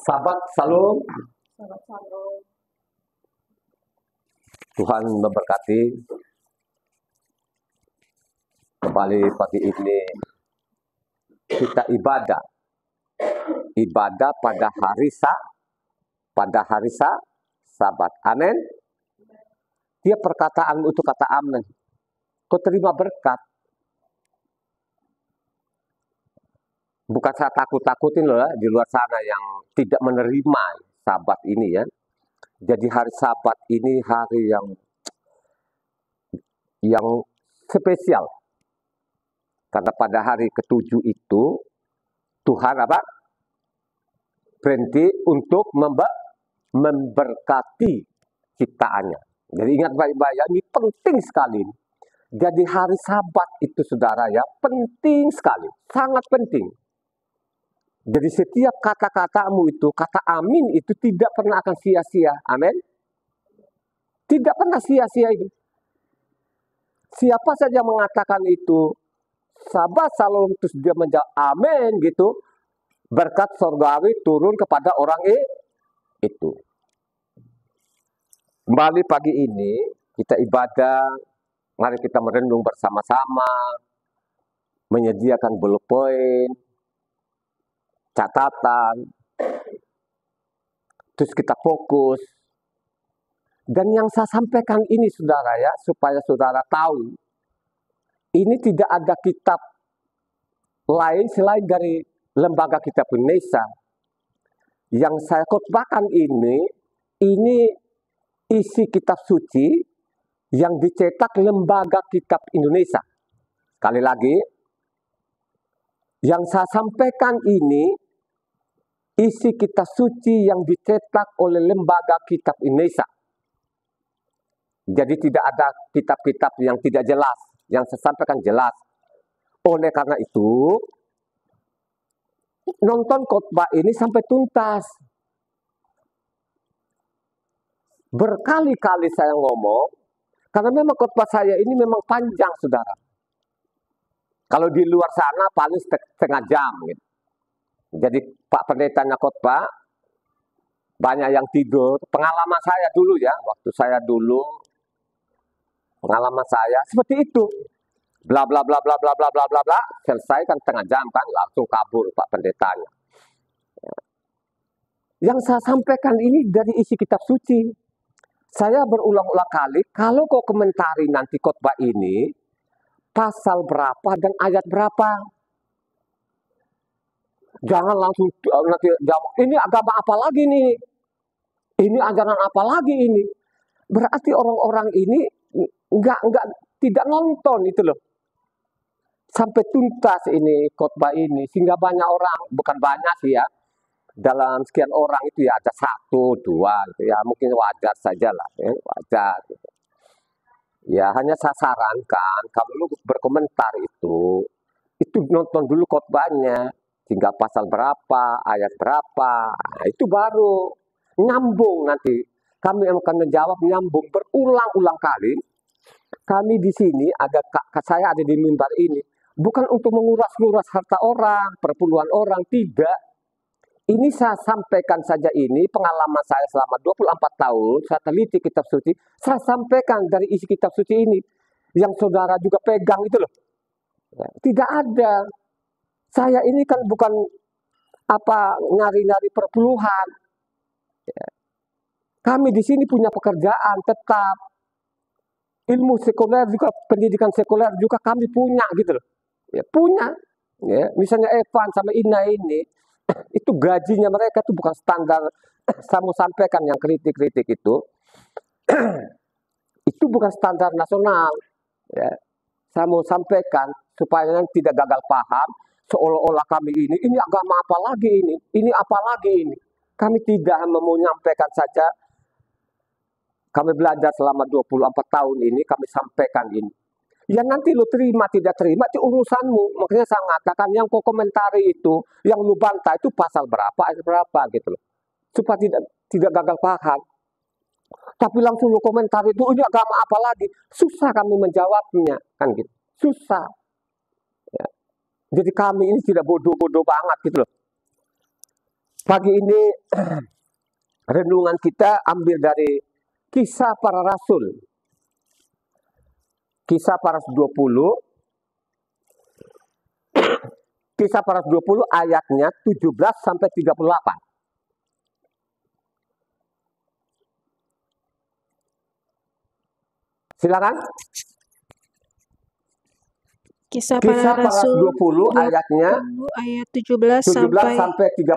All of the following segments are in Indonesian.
Sahabat Salam, Selamat Shalom. Tuhan memberkati. Kembali pagi ini kita ibadah pada hari Sabat. Amin. Dia perkataan itu kata amin. Kau terima berkat. Bukan saya takut-takutin loh ya, di luar sana yang tidak menerima Sabat ini ya. Jadi hari Sabat ini hari yang spesial. Karena pada hari ke-7 itu Tuhan berhenti untuk memberkati ciptaannya. Jadi ingat baik-baik ya, ini penting sekali. Jadi hari Sabat itu saudara ya, penting sekali, sangat penting. Jadi setiap kata-katamu itu, kata amin itu tidak pernah akan sia-sia. Amin. Tidak pernah sia-sia itu. Siapa saja mengatakan itu, Sabat Salam, terus dia menjawab amin gitu, berkat surgawi turun kepada orang itu. Kembali pagi ini, kita ibadah, mari kita merenung bersama-sama, menyediakan bulletin, catatan, terus kita fokus. Dan yang saya sampaikan ini saudara ya, supaya saudara tahu, ini tidak ada kitab lain selain dari Lembaga Kitab Indonesia. Yang saya khotbahkan ini isi kitab suci yang dicetak Lembaga Kitab Indonesia. Sekali lagi, yang saya sampaikan ini isi kitab suci yang dicetak oleh Lembaga Kitab Indonesia. Jadi tidak ada kitab-kitab yang tidak jelas, yang saya sampaikan jelas. Oleh karena itu, nonton khotbah ini sampai tuntas. Berkali-kali saya ngomong, karena memang khotbah saya ini memang panjang, saudara. Kalau di luar sana paling setengah jam. Gitu. Jadi Pak Pendetanya khotbah, banyak yang tidur. Pengalaman saya dulu ya, waktu saya dulu, pengalaman saya seperti itu. Bla bla bla bla bla bla bla bla bla, selesai kan setengah jam kan, langsung kabur Pak Pendetanya. Yang saya sampaikan ini dari isi kitab suci. Saya berulang-ulang kali, kalau kau komentari nanti khotbah ini, pasal berapa dan ayat berapa. Jangan langsung nanti jawab, ini agama apa lagi nih? Ini ajaran apa lagi ini? Berarti orang-orang ini tidak nonton itu loh. Sampai tuntas ini khotbah ini, sehingga banyak orang, bukan banyak sih ya, dalam sekian orang itu ya ada 1, 2 gitu ya, mungkin wajar saja lah, ya, wajar. Gitu. Ya hanya saya sarankan, kalau lu berkomentar itu nonton dulu khotbahnya, hingga pasal berapa, ayat berapa, nah, itu baru nyambung nanti. Kami akan menjawab nyambung berulang-ulang kali. Kami di sini saya ada di mimbar ini bukan untuk menguras-nguras harta orang, perpuluhan orang, tidak. Ini saya sampaikan saja ini pengalaman saya selama 24 tahun, saya teliti kitab suci, saya sampaikan dari isi kitab suci ini yang saudara juga pegang itu loh. Ya, tidak ada. Saya ini kan bukan nyari-nyari perpuluhan. Ya. Kami di sini punya pekerjaan tetap. Ilmu sekuler juga, pendidikan sekuler juga kami punya gitu loh. Ya, punya. Ya, misalnya Evan sama Ina ini, itu gajinya mereka itu bukan standar. Saya mau sampaikan yang kritik-kritik itu bukan standar nasional. Ya. Saya mau sampaikan supaya tidak gagal paham, seolah-olah kami ini agama apa lagi ini apa lagi ini. Kami tidak mau menyampaikan saja. Kami belajar selama 24 tahun ini, kami sampaikan ini. Ya nanti lu terima, tidak terima, itu urusanmu. Makanya saya mengatakan yang kau komentari itu, yang lu bantah itu pasal berapa, ayat berapa gitu loh. Supaya tidak gagal paham. Tapi langsung lu komentari itu, ini agama apa lagi? Susah kami menjawabnya, kan gitu. Susah. Ya. Jadi kami ini tidak bodoh-bodoh banget gitu loh. Pagi ini renungan kita ambil dari Kisah Para Rasul. Kisah Para Rasul 20, Kisah Para Rasul 20 ayatnya 17 sampai 38. Silakan. Kisah Kisah Para Para Rasul 20 ayatnya 20 ayat 17 17 sampai sampai 38.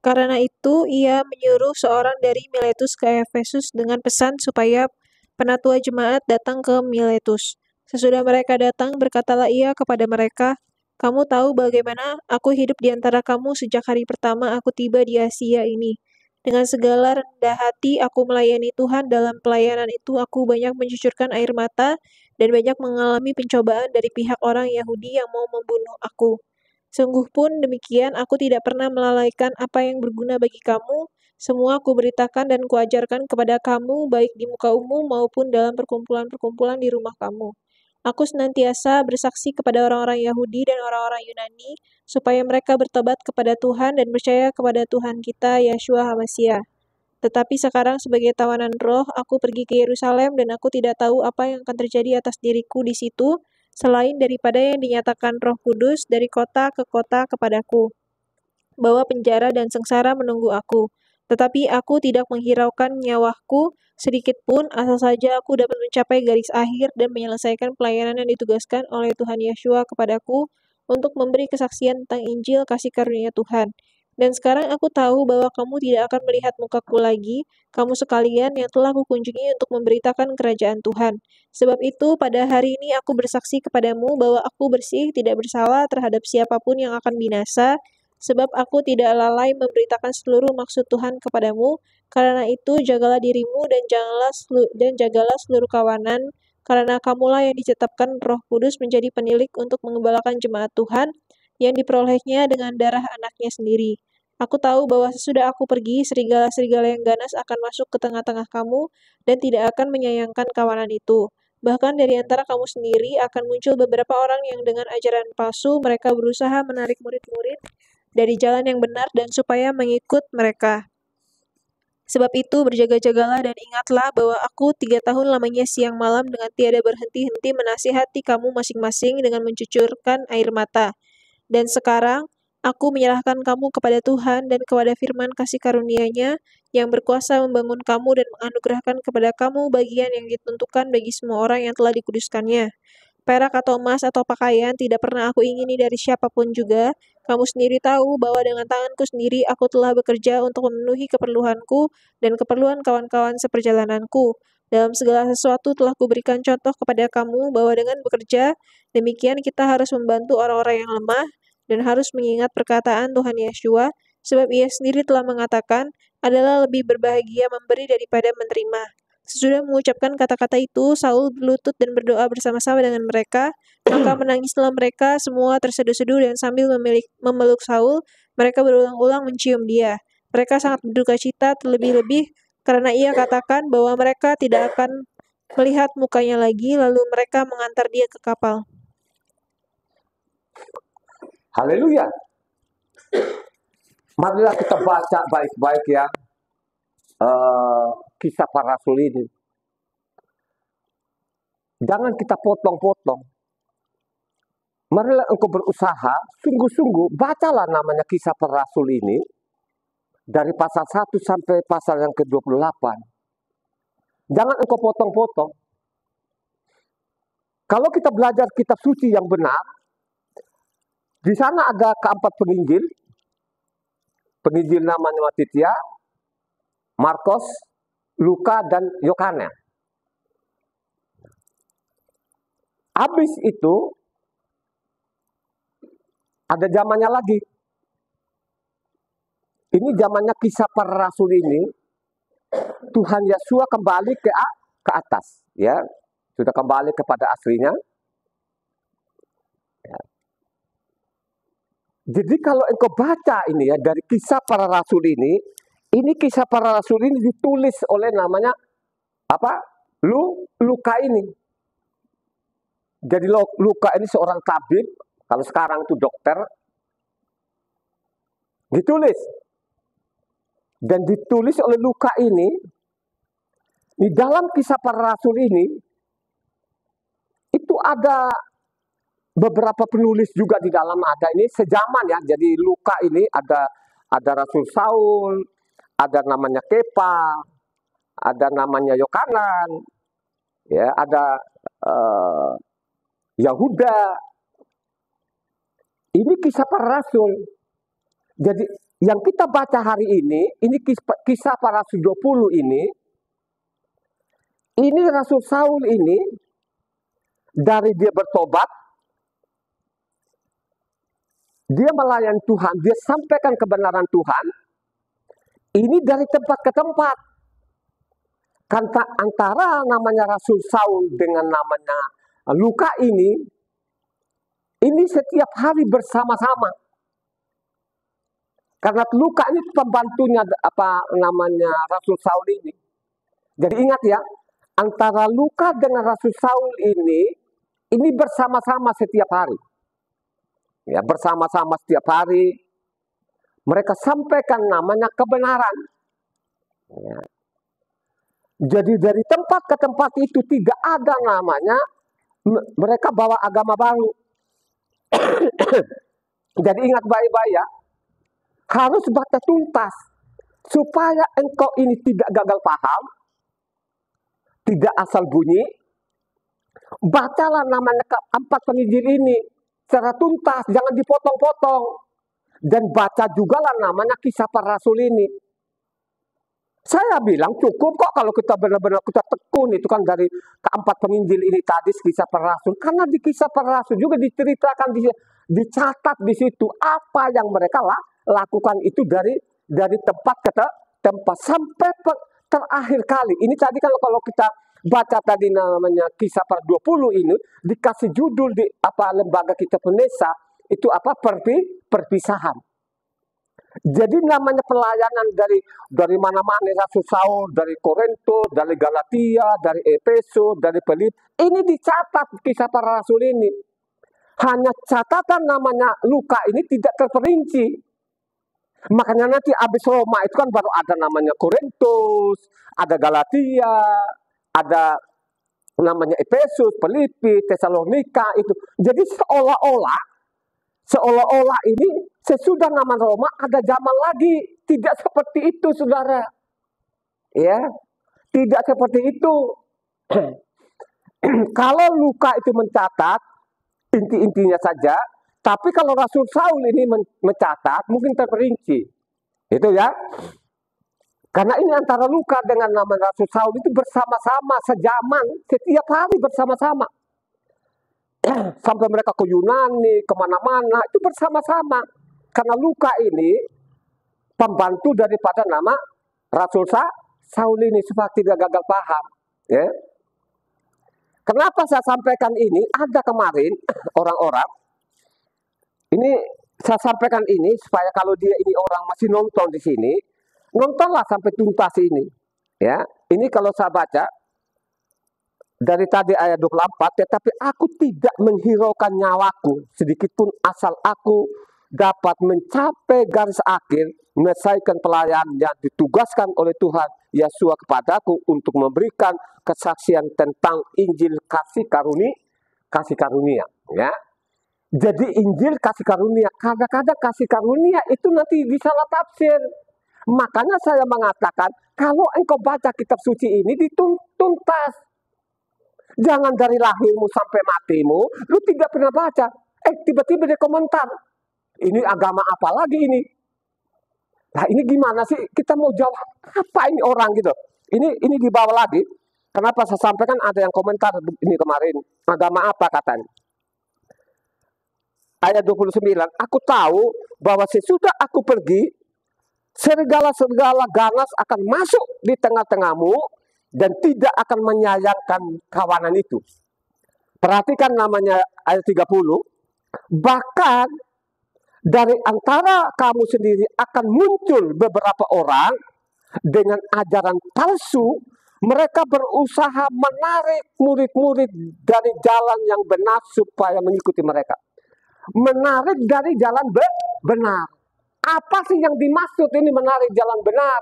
Karena itu ia menyuruh seorang dari Miletus ke Efesus dengan pesan supaya penatua jemaat datang ke Miletus. Sesudah mereka datang, berkatalah ia kepada mereka, "Kamu tahu bagaimana aku hidup di antara kamu sejak hari pertama aku tiba di Asia ini. Dengan segala rendah hati aku melayani Tuhan. Dalam pelayanan itu aku banyak mencucurkan air mata dan banyak mengalami pencobaan dari pihak orang Yahudi yang mau membunuh aku. Sungguh pun demikian, aku tidak pernah melalaikan apa yang berguna bagi kamu. Semua aku beritakan dan kuajarkan kepada kamu, baik di muka umum maupun dalam perkumpulan-perkumpulan di rumah kamu. Aku senantiasa bersaksi kepada orang-orang Yahudi dan orang-orang Yunani, supaya mereka bertobat kepada Tuhan dan percaya kepada Tuhan kita, Yeshua HaMasiah. Tetapi sekarang sebagai tawanan roh, aku pergi ke Yerusalem dan aku tidak tahu apa yang akan terjadi atas diriku di situ, selain daripada yang dinyatakan Roh Kudus dari kota ke kota kepadaku, bahwa penjara dan sengsara menunggu aku. Tetapi aku tidak menghiraukan nyawaku sedikit pun, asal saja aku dapat mencapai garis akhir dan menyelesaikan pelayanan yang ditugaskan oleh Tuhan Yeshua kepadaku untuk memberi kesaksian tentang Injil kasih karunia Tuhan. Dan sekarang aku tahu bahwa kamu tidak akan melihat mukaku lagi, kamu sekalian yang telah kukunjungi untuk memberitakan kerajaan Tuhan. Sebab itu, pada hari ini aku bersaksi kepadamu bahwa aku bersih, tidak bersalah terhadap siapapun yang akan binasa, sebab aku tidak lalai memberitakan seluruh maksud Tuhan kepadamu. Karena itu, jagalah dirimu dan jagalah seluruh kawanan, karena kamulah yang ditetapkan Roh Kudus menjadi penilik untuk mengembalakan jemaat Tuhan, yang diperolehnya dengan darah anaknya sendiri. Aku tahu bahwa sesudah aku pergi, serigala-serigala yang ganas akan masuk ke tengah-tengah kamu dan tidak akan menyayangkan kawanan itu. Bahkan dari antara kamu sendiri akan muncul beberapa orang yang dengan ajaran palsu mereka berusaha menarik murid-murid dari jalan yang benar dan supaya mengikut mereka. Sebab itu berjaga-jagalah dan ingatlah bahwa aku 3 tahun lamanya siang malam dengan tiada berhenti-henti menasihati kamu masing-masing dengan mencucurkan air mata. Dan sekarang, aku menyerahkan kamu kepada Tuhan dan kepada firman kasih karunia-Nya yang berkuasa membangun kamu dan menganugerahkan kepada kamu bagian yang ditentukan bagi semua orang yang telah dikuduskannya. Perak atau emas atau pakaian tidak pernah aku ingini dari siapapun juga. Kamu sendiri tahu bahwa dengan tanganku sendiri aku telah bekerja untuk memenuhi keperluanku dan keperluan kawan-kawan seperjalananku. Dalam segala sesuatu telah kuberikan contoh kepada kamu bahwa dengan bekerja, demikian kita harus membantu orang-orang yang lemah dan harus mengingat perkataan Tuhan Yeshua, sebab ia sendiri telah mengatakan, adalah lebih berbahagia memberi daripada menerima. Sesudah mengucapkan kata-kata itu, Saul berlutut dan berdoa bersama-sama dengan mereka. Maka menangislah mereka semua terseduh-seduh dan sambil memeluk Saul, mereka berulang-ulang mencium dia. Mereka sangat berduka cita terlebih-lebih karena ia katakan bahwa mereka tidak akan melihat mukanya lagi, lalu mereka mengantar dia ke kapal. Haleluya. Marilah kita baca baik-baik ya kisah para rasul ini. Jangan kita potong-potong. Marilah engkau berusaha, sungguh-sungguh, bacalah namanya kisah para rasul ini, dari pasal 1 sampai pasal yang ke-28. Jangan engkau potong-potong. Kalau kita belajar kitab suci yang benar, di sana ada keempat penginjil. Penginjil namanya Matitia, Markus, Luka, dan Yohanes. Habis itu, ada zamannya lagi. Ini zamannya kisah para rasul ini. Tuhan Yesus kembali ke atas, ya, sudah kembali kepada aslinya. Ya. Jadi kalau engkau baca ini ya dari kisah para rasul ini kisah para rasul ini ditulis oleh namanya apa? Luka ini. Jadi Luka ini seorang tabib, kalau sekarang itu dokter. Ditulis. Dan ditulis oleh Luka ini, di dalam Kisah Para Rasul ini, itu ada beberapa penulis juga di dalam, ada ini sejaman ya. Jadi Luka ini ada Rasul Saul, ada namanya Kepa, ada namanya Yohanan, ya, ada Yahuda. Ini Kisah Para Rasul. Jadi yang kita baca hari ini Kisah Para Rasul 20 ini Rasul Saul ini dari dia bertobat, dia melayani Tuhan, dia sampaikan kebenaran Tuhan, ini dari tempat ke tempat. Antara namanya Rasul Saul dengan namanya Luka ini setiap hari bersama-sama. Karena Luka ini pembantunya Rasul Saul ini. Jadi ingat ya, antara Luka dengan Rasul Saul ini bersama-sama setiap hari. Ya, bersama-sama setiap hari mereka sampaikan namanya kebenaran. Ya. Jadi dari tempat ke tempat itu tidak ada namanya mereka bawa agama baru. Jadi ingat baik-baik ya, harus baca tuntas supaya engkau ini tidak gagal paham, tidak asal bunyi. Bacalah namanya keempat penginjil ini secara tuntas, jangan dipotong-potong. Dan baca juga lah namanya Kisah Para Rasul ini. Saya bilang cukup kok kalau kita benar-benar kita tekun itu kan dari keempat penginjil ini tadi Kisah Para Rasul. Karena di Kisah Para Rasul juga diceritakan, dicatat di situ apa yang mereka lakukan itu dari tempat ke tempat sampai terakhir kali. Ini tadi kalau kita baca tadi namanya Kisah Para 20 ini dikasih judul di lembaga kita Penesa itu perpisahan. Jadi namanya pelayanan dari mana-mana, Rasul Saul, dari Korintus, dari Galatia, dari Efesus, dari Filipi, ini dicatat Kisah Para Rasul ini. Hanya catatan namanya Luka ini tidak terperinci. Makanya nanti habis Roma itu kan baru ada namanya Korintus, ada Galatia, ada namanya Efesus, Filipi, Tesalonika itu. Jadi seolah-olah ini sesudah nama Roma ada zaman lagi. Tidak seperti itu, saudara. Ya, tidak seperti itu. Kalau Luka itu mencatat inti-intinya saja, tapi kalau Rasul Saul ini mencatat mungkin terperinci. Itu ya. Karena ini antara Luka dengan nama Rasul Saul itu bersama-sama sejaman, setiap hari bersama-sama. Sampai mereka ke Yunani, kemana-mana, itu bersama-sama. Karena Luka ini pembantu daripada nama Rasul Saul ini, supaya tidak gagal paham. Ya. Kenapa saya sampaikan ini? Ada kemarin orang-orang, ini saya sampaikan ini supaya kalau dia ini orang masih nonton di sini, nontonlah sampai tuntas ini. Ya, ini kalau saya baca, dari tadi ayat 24, tetapi aku tidak menghiraukan nyawaku sedikitpun asal aku dapat mencapai garis akhir, menyelesaikan pelayanan yang ditugaskan oleh Tuhan Yesus kepadaku untuk memberikan kesaksian tentang Injil kasih karunia. Ya. Jadi Injil kasih karunia, kadang-kadang kasih karunia itu nanti disalah tafsir. Makanya saya mengatakan kalau engkau baca kitab suci ini dituntas. Jangan dari lahirmu sampai matimu, lu tidak pernah baca. Tiba-tiba dia komentar. Ini agama apa lagi ini? Nah ini gimana sih? Kita mau jawab apa ini orang gitu? Ini di bawah lagi. Kenapa saya sampaikan ada yang komentar ini kemarin. Agama apa katanya? Ayat 29. Aku tahu bahwa sesudah aku pergi, serigala-serigala ganas akan masuk di tengah-tengahmu dan tidak akan menyayangkan kawanan itu. Perhatikan namanya ayat 30. Bahkan dari antara kamu sendiri akan muncul beberapa orang dengan ajaran palsu. Mereka berusaha menarik murid-murid dari jalan yang benar supaya mengikuti mereka. Menarik dari jalan benar. Apa sih yang dimaksud ini menarik jalan benar?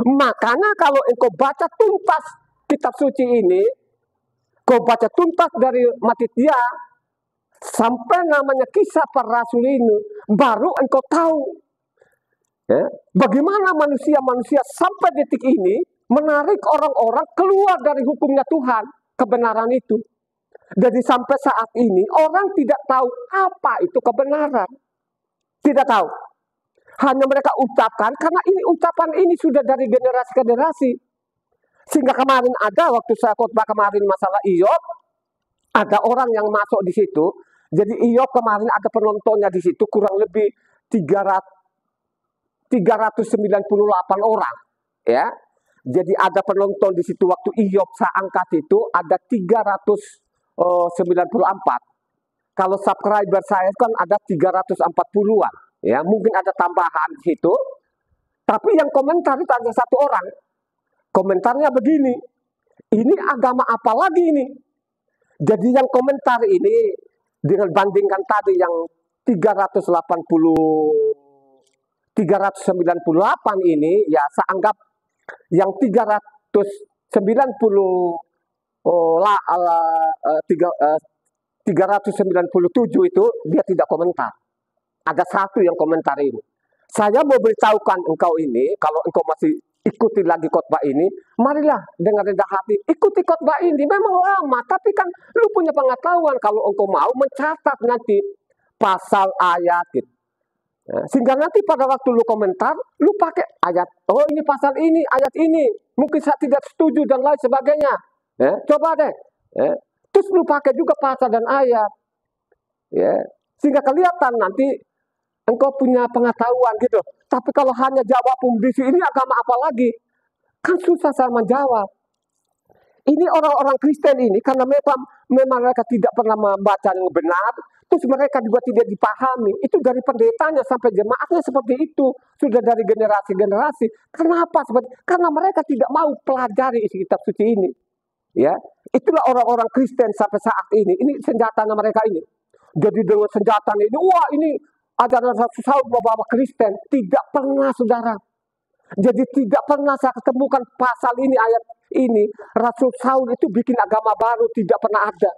Makanya kalau engkau baca tuntas kitab suci ini, kau baca tuntas dari Matitia sampai namanya Kisah Para Rasul ini, baru engkau tahu ya, bagaimana manusia-manusia sampai detik ini menarik orang-orang keluar dari hukumnya Tuhan, kebenaran itu. Jadi sampai saat ini orang tidak tahu apa itu kebenaran. Tidak tahu. Hanya mereka ucapkan karena ini ucapan ini sudah dari generasi ke generasi. Sehingga kemarin ada waktu saya khotbah kemarin masalah Iyob, ada orang yang masuk di situ. Jadi Iyob kemarin ada penontonnya di situ kurang lebih 398 orang, ya. Jadi ada penonton di situ waktu Iyob saya angkat itu ada 394. Kalau subscriber saya kan ada 340-an, ya. Mungkin ada tambahan di situ. Tapi yang komentar itu ada satu orang. Komentarnya begini, ini agama apa lagi ini? Jadi yang komentar ini dengan bandingkan tadi yang 398 ini, ya saya anggap yang 397 itu dia tidak komentar. Ada satu yang komentar ini. Saya mau beritahukan engkau ini, kalau engkau masih ikuti lagi khotbah ini, marilah dengan rendah hati ikuti khotbah ini. Memang lama, tapi kan lu punya pengetahuan kalau engkau mau mencatat nanti pasal ayat gitu. Sehingga nanti pada waktu lu komentar, lu pakai ayat, oh ini pasal ini, ayat ini, mungkin saya tidak setuju dan lain sebagainya. Coba deh. Terus lu pakai juga pasal dan ayat. Sehingga kelihatan nanti engkau punya pengetahuan gitu. Tapi kalau hanya jawab pembisi ini agama apa lagi? Kan susah saya menjawab. Ini orang-orang Kristen ini karena memang mereka tidak pernah membaca yang benar, terus mereka juga tidak dipahami. Itu dari pendetanya sampai jemaatnya seperti itu. Sudah dari generasi-generasi. Kenapa? Karena mereka tidak mau pelajari isi kitab suci ini. Ya, itulah orang-orang Kristen sampai saat ini. Ini senjatanya mereka ini. Jadi dengan senjata ini, wah ini ajaran Rasul Saul bawa Kristen. Tidak pernah, saudara. Jadi tidak pernah saya ketemukan pasal ini, ayat ini. Rasul Saul itu bikin agama baru, tidak pernah ada.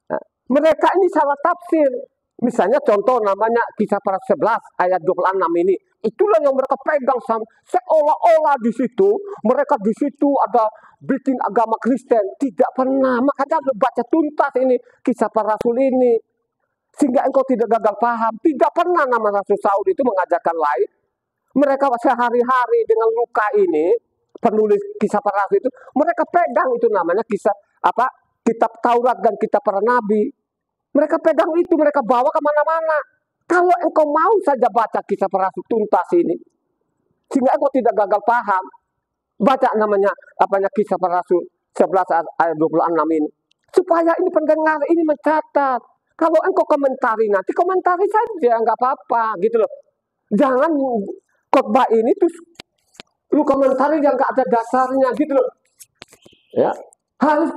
Nah, mereka ini salah tafsir. Misalnya contoh namanya Kisah Para 11 ayat 26 ini. Itulah yang mereka pegang seolah-olah di situ. Mereka di situ ada bikin agama Kristen. Tidak pernah. Makanya baca tuntas ini Kisah Para Rasul ini. Sehingga engkau tidak gagal paham. Tidak pernah nama Rasul Saul itu mengajarkan lain. Mereka sehari-hari dengan luka ini, penulis Kisah Para Rasul itu, mereka pegang itu namanya kisah kitab Taurat dan kitab para nabi. Mereka pegang itu, mereka bawa kemana-mana. Kalau engkau mau saja baca Kisah Para Rasul tuntas ini, sehingga engkau tidak gagal paham, baca namanya Kisah Para Rasul 11 ayat 26 ini. Supaya ini pendengar ini mencatat. Kalau engkau komentari nanti, komentari saja, nggak apa-apa gitu loh. Jangan khotbah ini terus lu komentari yang nggak ada dasarnya gitu loh. Ya, harus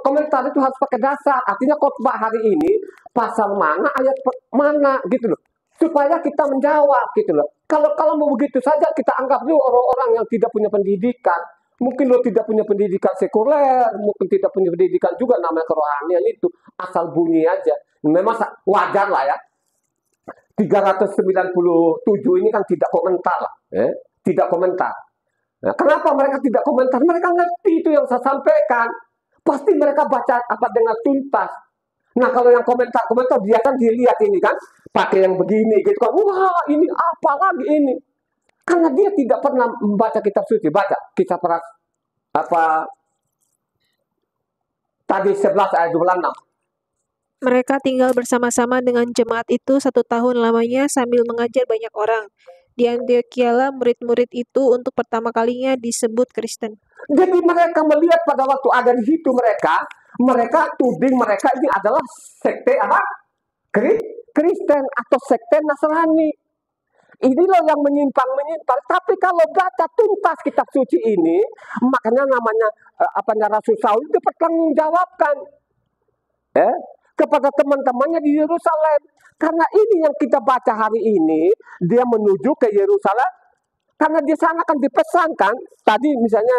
komentar itu harus pakai dasar. Artinya khotbah hari ini pasal mana, ayat mana gitu loh. Supaya kita menjawab gitu loh. Kalau mau begitu saja kita anggap dulu orang-orang yang tidak punya pendidikan. Mungkin lo tidak punya pendidikan sekuler, mungkin tidak punya pendidikan juga namanya kerohanian itu. Asal bunyi aja. Memang wajar lah ya. 397 ini kan tidak komentar lah. Tidak komentar. Nah, kenapa mereka tidak komentar? Mereka ngerti itu yang saya sampaikan. Pasti mereka baca dengan tuntas. Nah kalau yang komentar dia kan dilihat ini kan. Pakai yang begini gitu kan. Wah ini apa lagi ini. Karena dia tidak pernah membaca kitab suci. Baca Kisah Para tadi 11 ayat 26. Mereka tinggal bersama-sama dengan jemaat itu 1 tahun lamanya sambil mengajar banyak orang. Di Antiochialah murid-murid itu untuk pertama kalinya disebut Kristen. Jadi mereka melihat pada waktu ada di situ mereka tuding mereka ini adalah sekte Kristen atau sekte Nasrani. Inilah yang menyimpang. Tapi kalau baca tuntas kitab suci ini, makanya namanya Rasul Saul itu bertanggung jawabkan. kepada teman-temannya di Yerusalem. Karena ini yang kita baca hari ini, dia menuju ke Yerusalem. Karena di sana kan dipesankan, tadi misalnya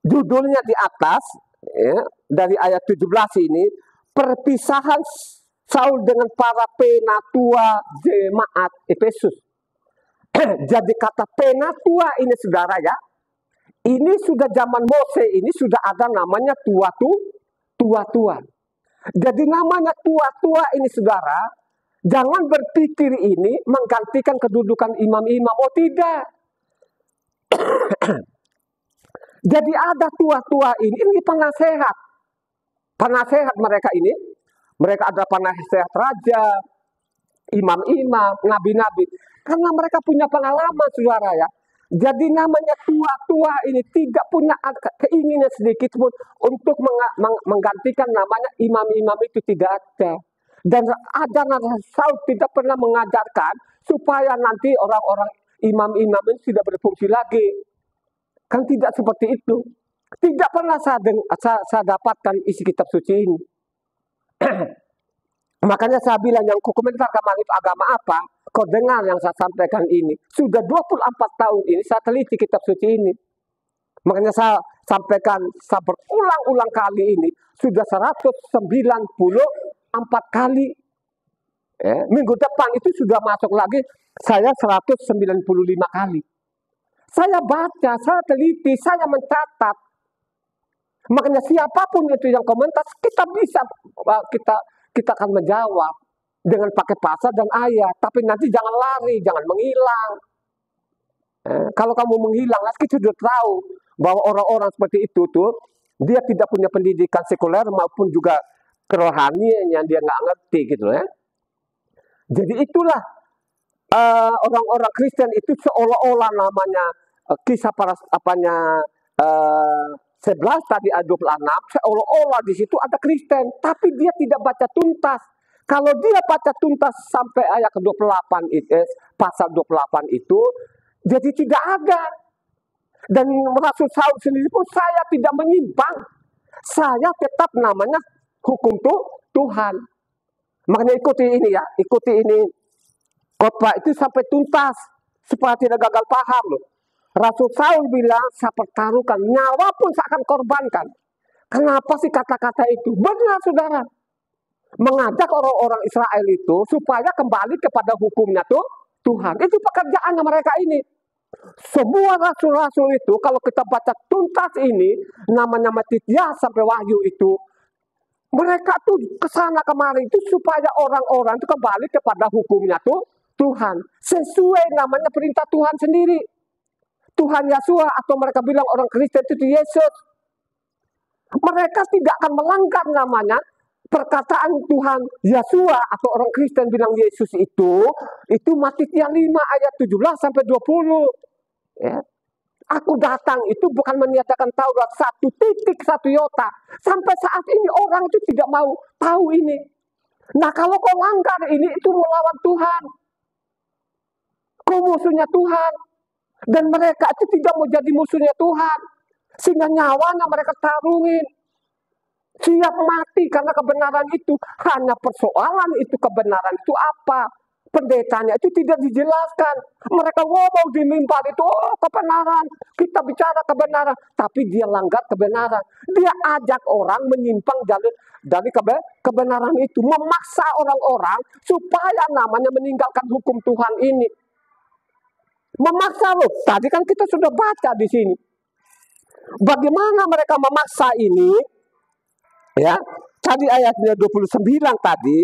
judulnya di atas, ya, dari ayat 17 ini, perpisahan Saul dengan para penatua jemaat Efesus. Jadi kata penatua ini saudara ya, ini sudah zaman Mose, ini sudah ada namanya tua-tua. Jadi namanya tua-tua ini saudara, jangan berpikir ini menggantikan kedudukan imam-imam. Oh tidak. Jadi ada tua-tua ini penasehat. Penasehat mereka ini, mereka ada penasehat raja, imam-imam, nabi-nabi. Karena mereka punya pengalaman saudara ya. Jadi namanya tua-tua ini tidak punya keinginan sedikit pun untuk menggantikan namanya imam-imam itu, tidak ada. Dan ajaran Saul tidak pernah mengajarkan supaya nanti orang-orang imam-imam itu tidak berfungsi lagi. Kan tidak seperti itu. Tidak pernah saya dapatkan isi kitab suci ini. Makanya saya bilang yang komentar kemarin itu agama apa? Kau dengar yang saya sampaikan ini. Sudah 24 tahun ini saya teliti kitab suci ini. Makanya saya sampaikan, saya berulang-ulang kali ini. Sudah 194 kali. Minggu depan itu sudah masuk lagi saya 195 kali. Saya baca, saya teliti, saya mencatat. Makanya siapapun itu yang komentar, kita bisa, kita akan menjawab dengan pakai pasal dan ayat. Tapi nanti jangan lari, jangan menghilang. Kalau kamu menghilang, kita sudah tahu bahwa orang-orang seperti itu tuh, dia tidak punya pendidikan sekuler maupun juga kerohanian yang dia nggak ngerti gitu ya. Jadi itulah orang-orang Kristen itu seolah-olah namanya kisah para 11 tadi ayat 26, seolah-olah di situ ada Kristen, tapi dia tidak baca tuntas. Kalau dia baca tuntas sampai ayat ke-28 itu, pasal 28 itu, jadi tidak ada. Dan Rasul Saul sendiri pun, saya tidak menyimpang. Saya tetap namanya hukum Tuhan. Makanya ikuti ini ya, ikuti ini khotbah itu sampai tuntas supaya tidak gagal paham loh. Rasul Saul bilang, saya pertaruhkan nyawa pun saya akan korbankan. Kenapa sih kata-kata itu? Benar saudara. Mengajak orang-orang Israel itu supaya kembali kepada hukumnya Tuhan. Itu pekerjaannya mereka ini. Semua rasul-rasul itu kalau kita baca tuntas ini, namanya Matitia sampai Wahyu itu, mereka tuh kesana kemari itu supaya orang-orang itu kembali kepada hukumnya Tuhan. Sesuai namanya perintah Tuhan sendiri. Tuhan Yesus, atau mereka bilang orang Kristen itu Yesus. Mereka tidak akan melanggar namanya perkataan Tuhan Yesus, atau orang Kristen bilang Yesus itu Matitia 5 ayat 17 sampai 20. Ya. Aku datang itu bukan menyatakan Taurat 1 iota. Sampai saat ini orang itu tidak mau tahu ini. Nah kalau kau langgar ini, itu melawan Tuhan. Kau musuhnya Tuhan. Dan mereka itu tidak mau jadi musuhnya Tuhan. Sehingga nyawanya mereka taruhin. Siap mati karena kebenaran itu. Hanya persoalan itu kebenaran itu apa. Pendetanya itu tidak dijelaskan. Mereka ngomong di mimbar itu, oh kebenaran. Kita bicara kebenaran. Tapi dia langgar kebenaran. Dia ajak orang menyimpang dari kebenaran itu. Memaksa orang-orang supaya namanya meninggalkan hukum Tuhan ini. Memaksa loh. Tadi kan kita sudah baca di sini. Bagaimana mereka memaksa ini? Ya, tadi ayatnya 29 tadi,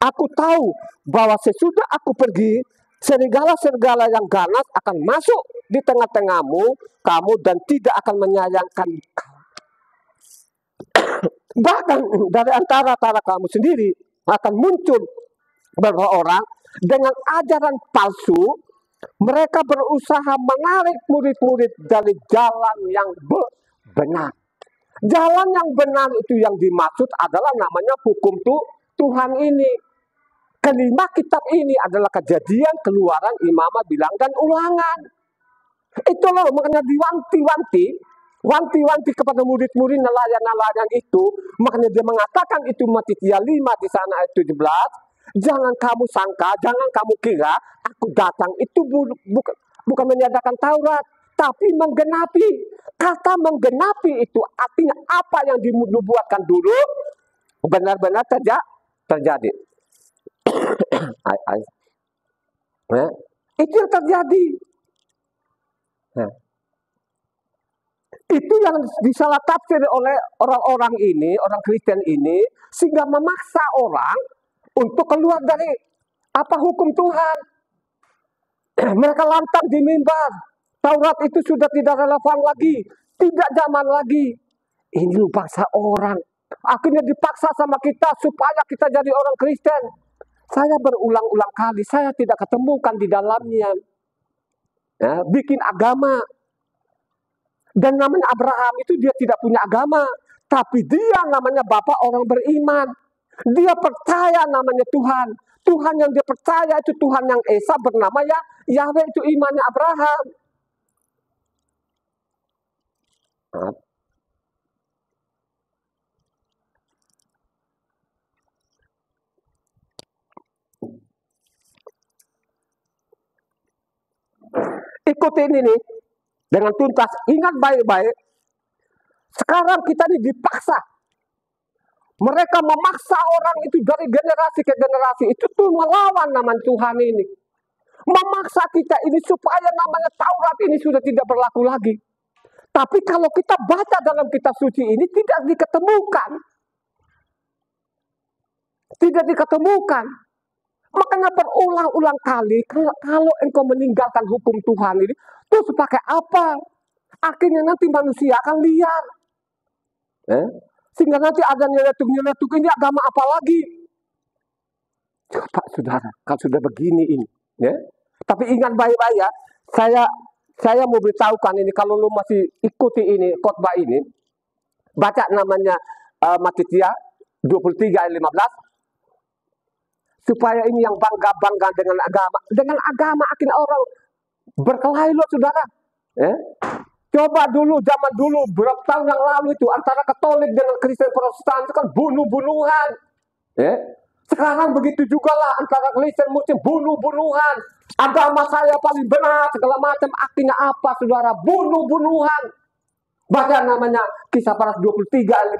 aku tahu bahwa sesudah aku pergi, serigala-serigala yang ganas akan masuk di tengah-tengahmu, kamu dan tidak akan menyayangkan kau. Bahkan dari antara kamu sendiri akan muncul beberapa orang dengan ajaran palsu. Mereka berusaha menarik murid-murid dari jalan yang benar. Jalan yang benar itu yang dimaksud adalah namanya hukum Tuhan ini. Kelima kitab ini adalah Kejadian, Keluaran, Imamat, Bilangan, dan Ulangan. Itu loh makanya diwanti-wanti wanti-wanti kepada murid-murid nelayan-nelayan itu, makanya dia mengatakan itu Matius 5 di sana ayat 17, jangan kamu sangka, jangan kamu kira aku datang itu bukan menyatakan Taurat, tapi menggenapi. Kata menggenapi itu artinya apa yang dinubuatkan dulu benar-benar terjadi. Itu yang terjadi. Itu yang disalah tafsir oleh orang-orang ini, orang Kristen ini, sehingga memaksa orang untuk keluar dari hukum Tuhan. Mereka lantang di mimbar. Taurat itu sudah tidak relevan lagi, tidak zaman lagi. Ini paksa orang. Akhirnya dipaksa sama kita supaya kita jadi orang Kristen. Saya berulang-ulang kali, saya tidak ketemukan di dalamnya. Bikin agama. Dan namanya Abraham itu dia tidak punya agama. Tapi dia namanya bapak orang beriman. Dia percaya namanya Tuhan. Tuhan yang dia percaya itu Tuhan yang Esa bernama Yahweh, itu imannya Abraham. Ikutin ini dengan tuntas, ingat baik-baik. Sekarang kita ini dipaksa. Mereka memaksa orang itu dari generasi ke generasi. Itu tuh melawan nama Tuhan ini. Memaksa kita ini supaya namanya Taurat ini sudah tidak berlaku lagi. Tapi kalau kita baca dalam kitab suci ini tidak diketemukan. Tidak diketemukan. Makanya berulang-ulang kali, kalau engkau meninggalkan hukum Tuhan ini, terus pakai apa? Akhirnya nanti manusia akan liar. Sehingga nanti ada nyeletuk-nyeletuk, ini agama apa lagi? Coba saudara, kalau sudah begini ini. Tapi ingat baik-baik ya, saya mau beritahukan ini, kalau lu masih ikuti ini, khotbah ini, baca namanya Matius 23 ayat 15, supaya ini yang bangga-bangga dengan agama. Dengan agama akhirnya orang berkelahi loh saudara. Coba dulu, zaman dulu, berapa tahun yang lalu itu, antara Katolik dengan Kristen Protestan itu kan bunuh-bunuhan. Sekarang begitu juga lah, antara Kristen Muslim bunuh-bunuhan. Agama saya paling benar, segala macam. Akhirnya apa saudara? Bunuh-bunuhan. Baca namanya Kisah Para 23 ayat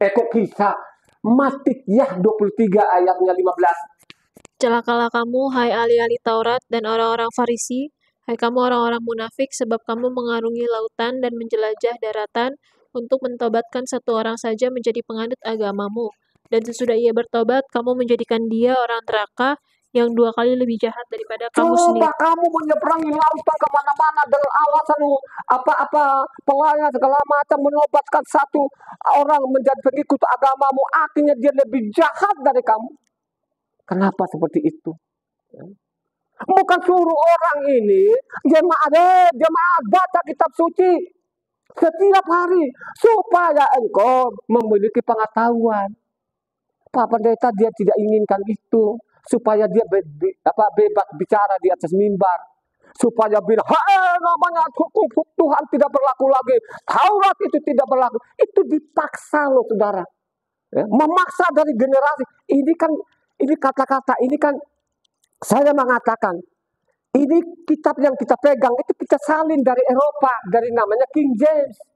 15. Kisah Matius 23 ayatnya 15. Celakalah kamu, hai ahli-ahli Taurat dan orang-orang Farisi, hai kamu orang-orang munafik, sebab kamu mengarungi lautan dan menjelajah daratan untuk mentobatkan satu orang saja menjadi penganut agamamu. Dan sesudah ia bertobat, kamu menjadikan dia orang neraka yang 2 kali lebih jahat daripada kamu sendiri. Coba kamu menyeberangi lautan kemana-mana dengan alasan pelayan segala macam, menobatkan satu orang menjadi pengikut agamamu, akhirnya dia lebih jahat dari kamu. Kenapa seperti itu? Bukan suruh orang ini jemaat baca kitab suci setiap hari supaya engkau memiliki pengetahuan. Pak Pendeta dia tidak inginkan itu, supaya dia bebas bicara di atas mimbar, supaya bilang namanya hukum Tuhan tidak berlaku lagi, Taurat itu tidak berlaku. Itu dipaksa loh saudara, memaksa dari generasi. Ini kata-kata ini kan saya mengatakan ini kitab yang kita pegang itu kita salin dari Eropa, dari namanya King James.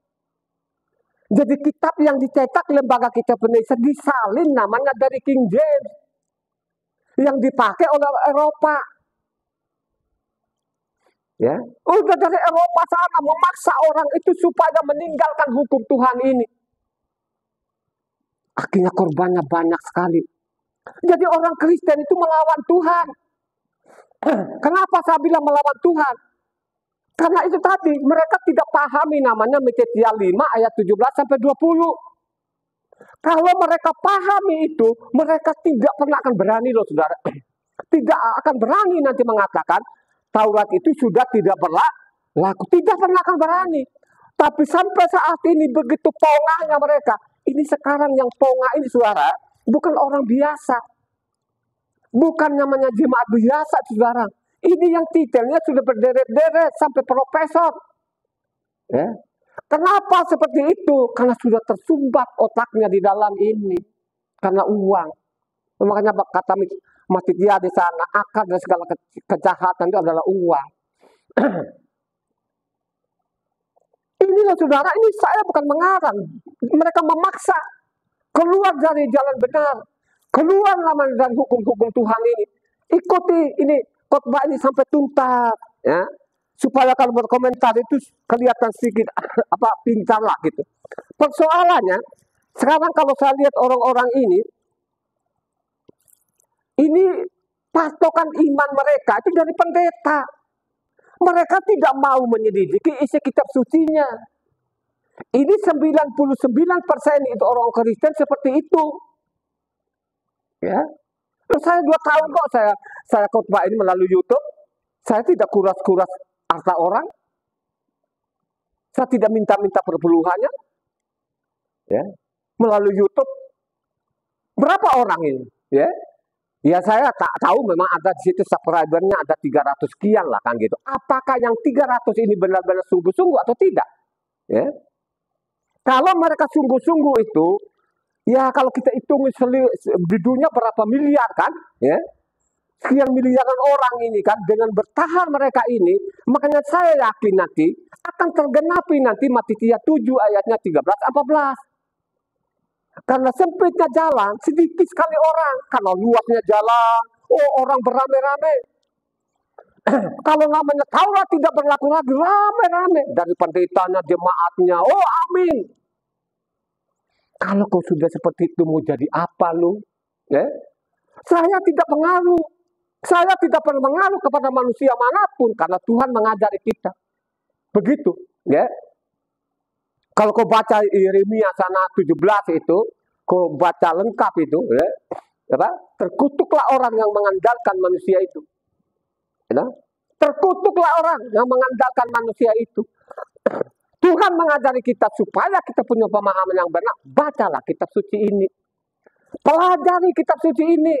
Jadi kitab yang dicetak lembaga kitab Indonesia disalin namanya dari King James yang dipakai oleh Eropa. Udah dari Eropa sana memaksa orang itu supaya meninggalkan hukum Tuhan ini. Akhirnya korbannya banyak sekali. Jadi orang Kristen itu melawan Tuhan. Kenapa saya bilang melawan Tuhan? Karena itu tadi, mereka tidak pahami namanya Matius 5 ayat 17 sampai 20. Kalau mereka pahami itu, mereka tidak pernah akan berani loh saudara. Tidak akan berani nanti mengatakan Taurat itu sudah tidak berlaku. Tidak pernah akan berani. Tapi sampai saat ini begitu pongahnya mereka. Ini sekarang yang pongah ini saudara, bukan orang biasa. Bukan namanya jemaat biasa saudara. Ini yang titelnya sudah berderet-deret sampai profesor. Kenapa seperti itu? Karena sudah tersumbat otaknya di dalam ini. Karena uang. Makanya kata Matitia di sana, akar dari segala kejahatan itu adalah uang. Ini loh saudara, ini saya bukan mengarang. Mereka memaksa keluar dari jalan benar. Keluar dari hukum-hukum Tuhan ini. Ikuti ini khotbah ini sampai tuntas. Ya. Supaya kalau berkomentar itu kelihatan sedikit pintar lah gitu. Persoalannya, sekarang kalau saya lihat orang-orang ini patokan iman mereka itu dari pendeta. Mereka tidak mau menyelidiki isi kitab sucinya. Ini 99% itu orang Kristen seperti itu. Ya. Terus saya 2 tahun kok saya khotbah ini melalui YouTube. Saya tidak kuras-kuras harta orang. Saya tidak minta-minta perpuluhannya. Ya. Melalui YouTube. Berapa orang ini? Ya. Ya saya tak tahu memang ada di situ subscribernya ada 300 sekian lah kan gitu. Apakah yang 300 ini benar-benar sungguh-sungguh atau tidak? Ya. Kalau mereka sungguh-sungguh itu, ya kalau kita hitung di dunia berapa miliar kan, ya. Sekian miliaran orang ini kan, dengan bertahan mereka ini, makanya saya yakin nanti akan tergenapi nanti Matitia 7 ayatnya 13-14. Karena sempitnya jalan, sedikit sekali orang. Karena luasnya jalan, orang beramai-ramai. Kalau namanya Taurat tidak berlaku lagi, ramai-ramai. Dari pendetanya, jemaatnya, amin. Kalau kau sudah seperti itu, mau jadi apa lu? Ya? Saya tidak pengaruh. Saya tidak pernah mengaruh kepada manusia manapun. Karena Tuhan mengajari kita. Begitu. Ya. Kalau kau baca Yeremia sana 17 itu, kau baca lengkap itu, ya, terkutuklah orang yang mengandalkan manusia itu. Ya, terkutuklah orang yang mengandalkan manusia itu. Tuhan mengajari kita supaya kita punya pemahaman yang benar. Bacalah kitab suci ini. Pelajari kitab suci ini.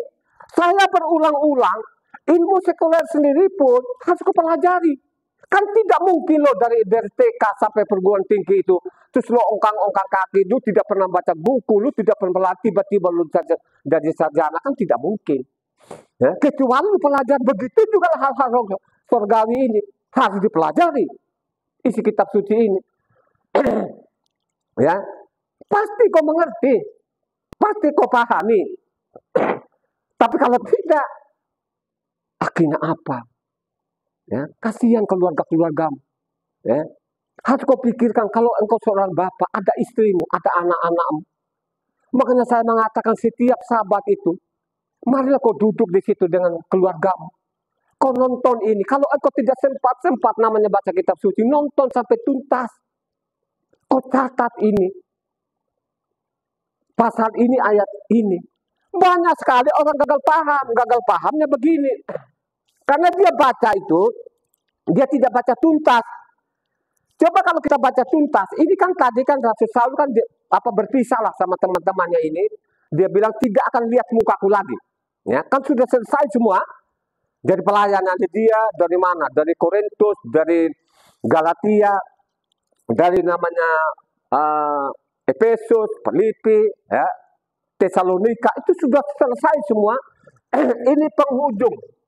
Saya berulang-ulang, ilmu sekuler sendiri pun harus kau pelajari. Kan tidak mungkin loh dari TK sampai perguruan tinggi itu, terus lo ongkang-ongkang kaki, lu tidak pernah baca buku, lu tidak pernah berlatih, tiba-tiba lu jadi sarjana, kan tidak mungkin. Ya, kecuali lu pelajari, begitu juga hal-hal surgawi ini harus dipelajari. Isi kitab suci ini. Ya, pasti kau mengerti, pasti kau pahami. Tapi kalau tidak, akhirnya apa? Ya, kasihan keluarga-keluargamu. Ya. Harus kau pikirkan kalau engkau seorang bapak, ada istrimu, ada anak-anakmu. Makanya saya mengatakan setiap sahabat itu, marilah kau duduk di situ dengan keluargamu. Kau nonton ini. Kalau engkau tidak sempat namanya baca kitab suci, nonton sampai tuntas. Kau catat ini. Pasal ini, ayat ini. Banyak sekali orang gagal paham. Gagal pahamnya begini. Karena dia baca itu, dia tidak baca tuntas. Coba kalau kita baca tuntas, ini kan tadi kan Rasul Saul kan berpisah lah sama teman-temannya ini. Dia bilang tidak akan lihat mukaku lagi. Ya, kan sudah selesai semua. Dari pelayanan dia, dari mana? Dari Korintus, dari Galatia, dari namanya Efesus, Filipi, ya, Tesalonika, itu sudah selesai semua. Ini penghujung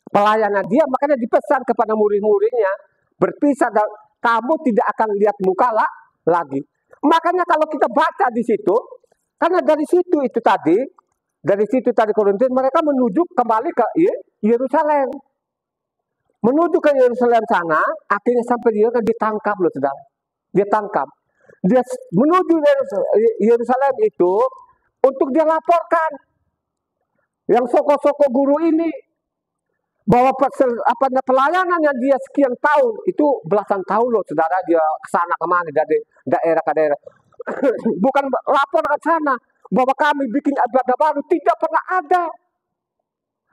pelayanan dia, makanya dipesan kepada murid-muridnya, berpisah dan kamu tidak akan lihat muka lagi. Makanya kalau kita baca di situ, karena dari situ Korintus mereka menuju kembali ke Yerusalem. Menuju ke Yerusalem sana, akhirnya sampai dia kan ditangkap loh, saudara. Dia tangkap. Dia menuju Yerusalem itu untuk dia laporkan yang soko-soko guru ini bahwa pelayanan yang dia sekian tahun itu belasan tahun loh, saudara, dia kesana kemana dari daerah ke daerah. Bukan lapor ke sana bahwa kami bikin ibadah baru, tidak pernah ada.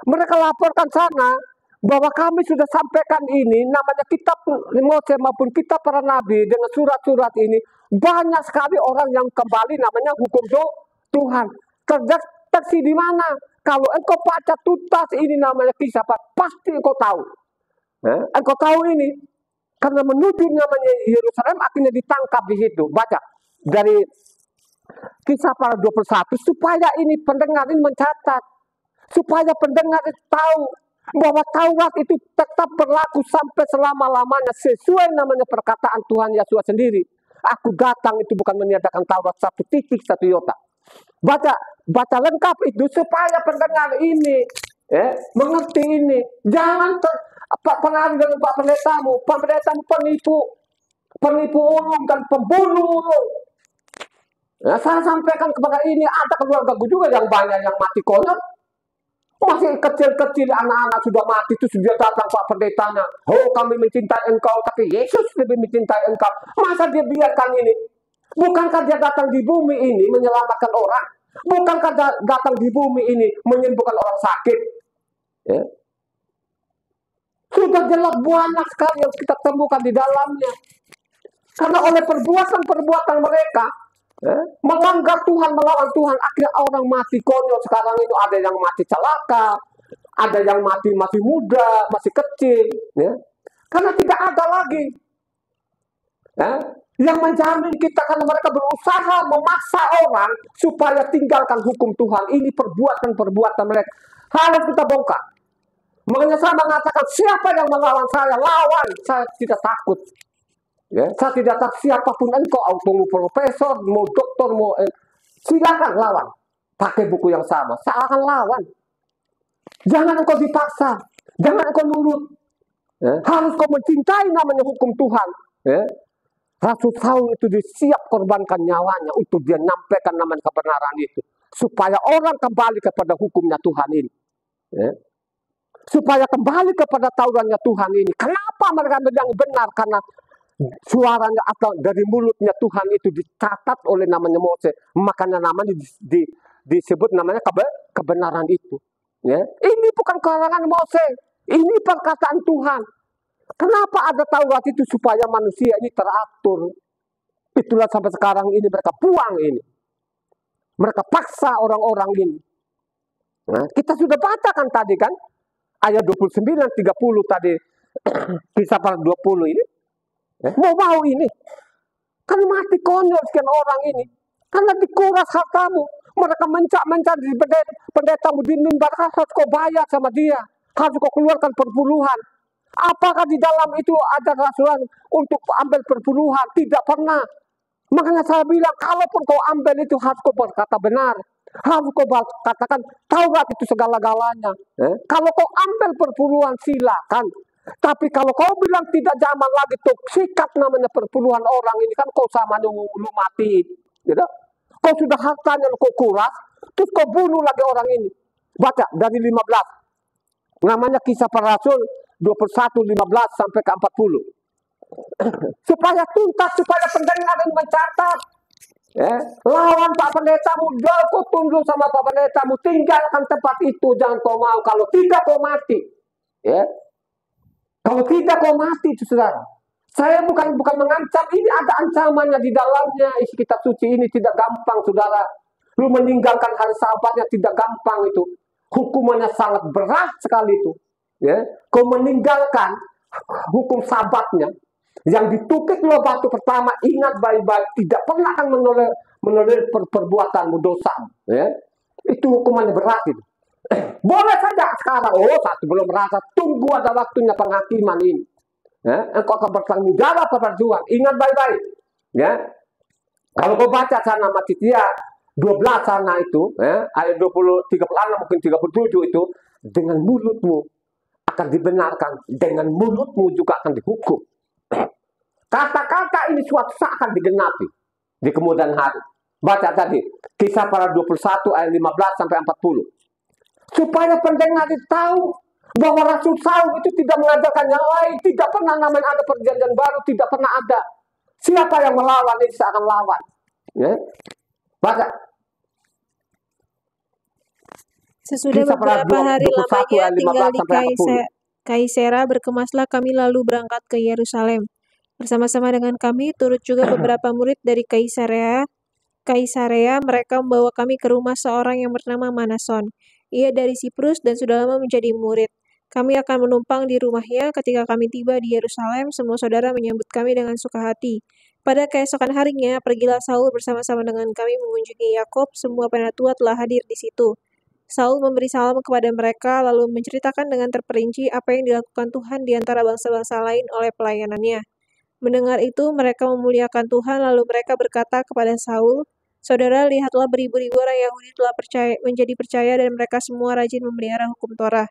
Mereka laporkan sana bahwa kami sudah sampaikan ini, namanya kitab Mose maupun kitab para nabi dengan surat-surat ini, banyak sekali orang yang kembali namanya hukum Tuhan. Terdeteksi di mana? Kalau engkau baca tuntas ini namanya kisah, pasti engkau tahu. Engkau tahu ini. Karena menuju namanya Yerusalem akhirnya ditangkap di situ. Baca dari Kisah Para 21 supaya ini pendengar ini mencatat, supaya pendengar itu tahu bahwa Taurat itu tetap berlaku sampai selama-lamanya sesuai namanya perkataan Tuhan Yesus sendiri. Aku datang itu bukan meniadakan Taurat satu titik satu iota. Baca lengkap itu supaya pendengar ini mengerti ini. Jangan pengaruh dengan Pak Pendetamu penipu ulung dan pembunuh ulung. Nah, saya sampaikan kepada ini, ada keluargaku juga yang banyak yang mati konyol. Masih kecil-kecil anak-anak sudah mati, itu sudah datang Pak Pendetanya. Oh, kami mencintai engkau, tapi Yesus lebih mencintai engkau. Masa dia biarkan ini? Bukankah dia datang di bumi ini menyelamatkan orang? Bukankah dia datang di bumi ini menyembuhkan orang sakit? Ya. Sudah jelas banyak sekali yang kita temukan di dalamnya. Karena oleh perbuatan mereka, melanggar Tuhan, melawan Tuhan, akhirnya orang mati konyol. Sekarang itu ada yang mati celaka, ada yang mati masih muda, masih kecil, ya. Karena tidak ada lagi yang menjamin kita, karena mereka berusaha memaksa orang supaya tinggalkan hukum Tuhan. Ini perbuatan mereka harus kita bongkar. Makanya saya mengatakan, siapa yang melawan saya, lawan, saya tidak takut. Ya, saya tidak takut siapapun engkau, mau profesor, mau doktor, mau silakan lawan. Pakai buku yang sama, saya akan lawan. Jangan engkau dipaksa, jangan engkau nurut. Harus kau mencintai namanya hukum Tuhan. Rasul Saul itu disiap korbankan nyawanya untuk dia nyampaikan namanya kebenaran itu, supaya orang kembali kepada hukumnya Tuhan ini. Supaya kembali kepada taurannya Tuhan ini. Kenapa mereka bilang benar? Karena suaranya atau dari mulutnya Tuhan itu dicatat oleh namanya Moses, makanya namanya disebut namanya kebenaran itu. Ya. Ini bukan karangan Moses, ini perkataan Tuhan. Kenapa ada Taurat itu? Supaya manusia ini teratur. Itulah sampai sekarang ini mereka buang ini, mereka paksa orang-orang ini. Nah, kita sudah bacakan tadi kan ayat 29, 30 tadi Kisah Para 20 ini. Mau ini. Kan mati konyol sekian orang ini. Karena dikuras hartamu. Mereka mencak-mencak di pendetamu di mimbar. Harus kau bayar sama dia. Harus kau keluarkan perpuluhan. Apakah di dalam itu ada rasulan untuk ambil perpuluhan? Tidak pernah. Makanya saya bilang, kalaupun kau ambil itu harus kau berkata benar. Harus kau katakan Taurat itu segala-galanya. Kalau kau ambil perpuluhan silakan. Tapi kalau kau bilang tidak zaman lagi tuh sikat namanya perpuluhan orang ini, kan kau sama lu mati, gitu. Kau sudah hartanya kau kuras, terus kau bunuh lagi orang ini. Baca dari 15, namanya Kisah Para Rasul 21, 15 sampai ke 40. Supaya tuntas, supaya pendengar ini mencatat. Lawan Pak Pendetamu, kau tunduk sama Pak Pendetamu, tinggalkan tempat itu, jangan kau mau. Kalau tidak kau mati. Kalau tidak kau mati itu saudara. Saya bukan mengancam, ini ada ancamannya di dalamnya. Isi kitab suci ini tidak gampang saudara. Lu meninggalkan hari sabatnya tidak gampang itu. Hukumannya sangat berat sekali itu. Kau meninggalkan hukum sabatnya. Yang ditukik lo batu pertama, ingat baik-baik, tidak pernah akan menolak perbuatanmu, dosamu. Itu hukumannya berat itu. Boleh saja sekarang, satu belum merasa, tunggu ada waktunya penghakiman ini. Engkau akan bertanggung jawab pada Tuhan. Ingat baik-baik. Kalau kau baca sana Matitia 12 sana itu, ayat 36 mungkin 37 itu, dengan mulutmu akan dibenarkan, dengan mulutmu juga akan dihukum. Kata-kata ini suatu saat akan digenapi di kemudian hari. Baca tadi Kisah Para 21 ayat 15 sampai 40. Supaya pendengar tahu bahwa Rasul Saul itu tidak mengajarkan yang lain, tidak pernah namanya ada perjanjian baru, tidak pernah ada. Siapa yang melawan ini saya akan lawan. Baca. Sesudah beberapa hari lamanya tinggal di Kaisera, berkemaslah kami lalu berangkat ke Yerusalem. Bersama-sama dengan kami turut juga beberapa murid dari Kaisarea. Mereka membawa kami ke rumah seorang yang bernama Manason. Ia dari Siprus dan sudah lama menjadi murid. Kami akan menumpang di rumahnya. Ketika kami tiba di Yerusalem, semua saudara menyambut kami dengan suka hati. Pada keesokan harinya, pergilah Saul bersama-sama dengan kami mengunjungi Yakob. Semua penatua telah hadir di situ. Saul memberi salam kepada mereka, lalu menceritakan dengan terperinci apa yang dilakukan Tuhan di antara bangsa-bangsa lain oleh pelayanannya. Mendengar itu, mereka memuliakan Tuhan, lalu mereka berkata kepada Saul, "Saudara, lihatlah beribu-ribu orang Yahudi telah menjadi percaya dan mereka semua rajin memelihara hukum Torah.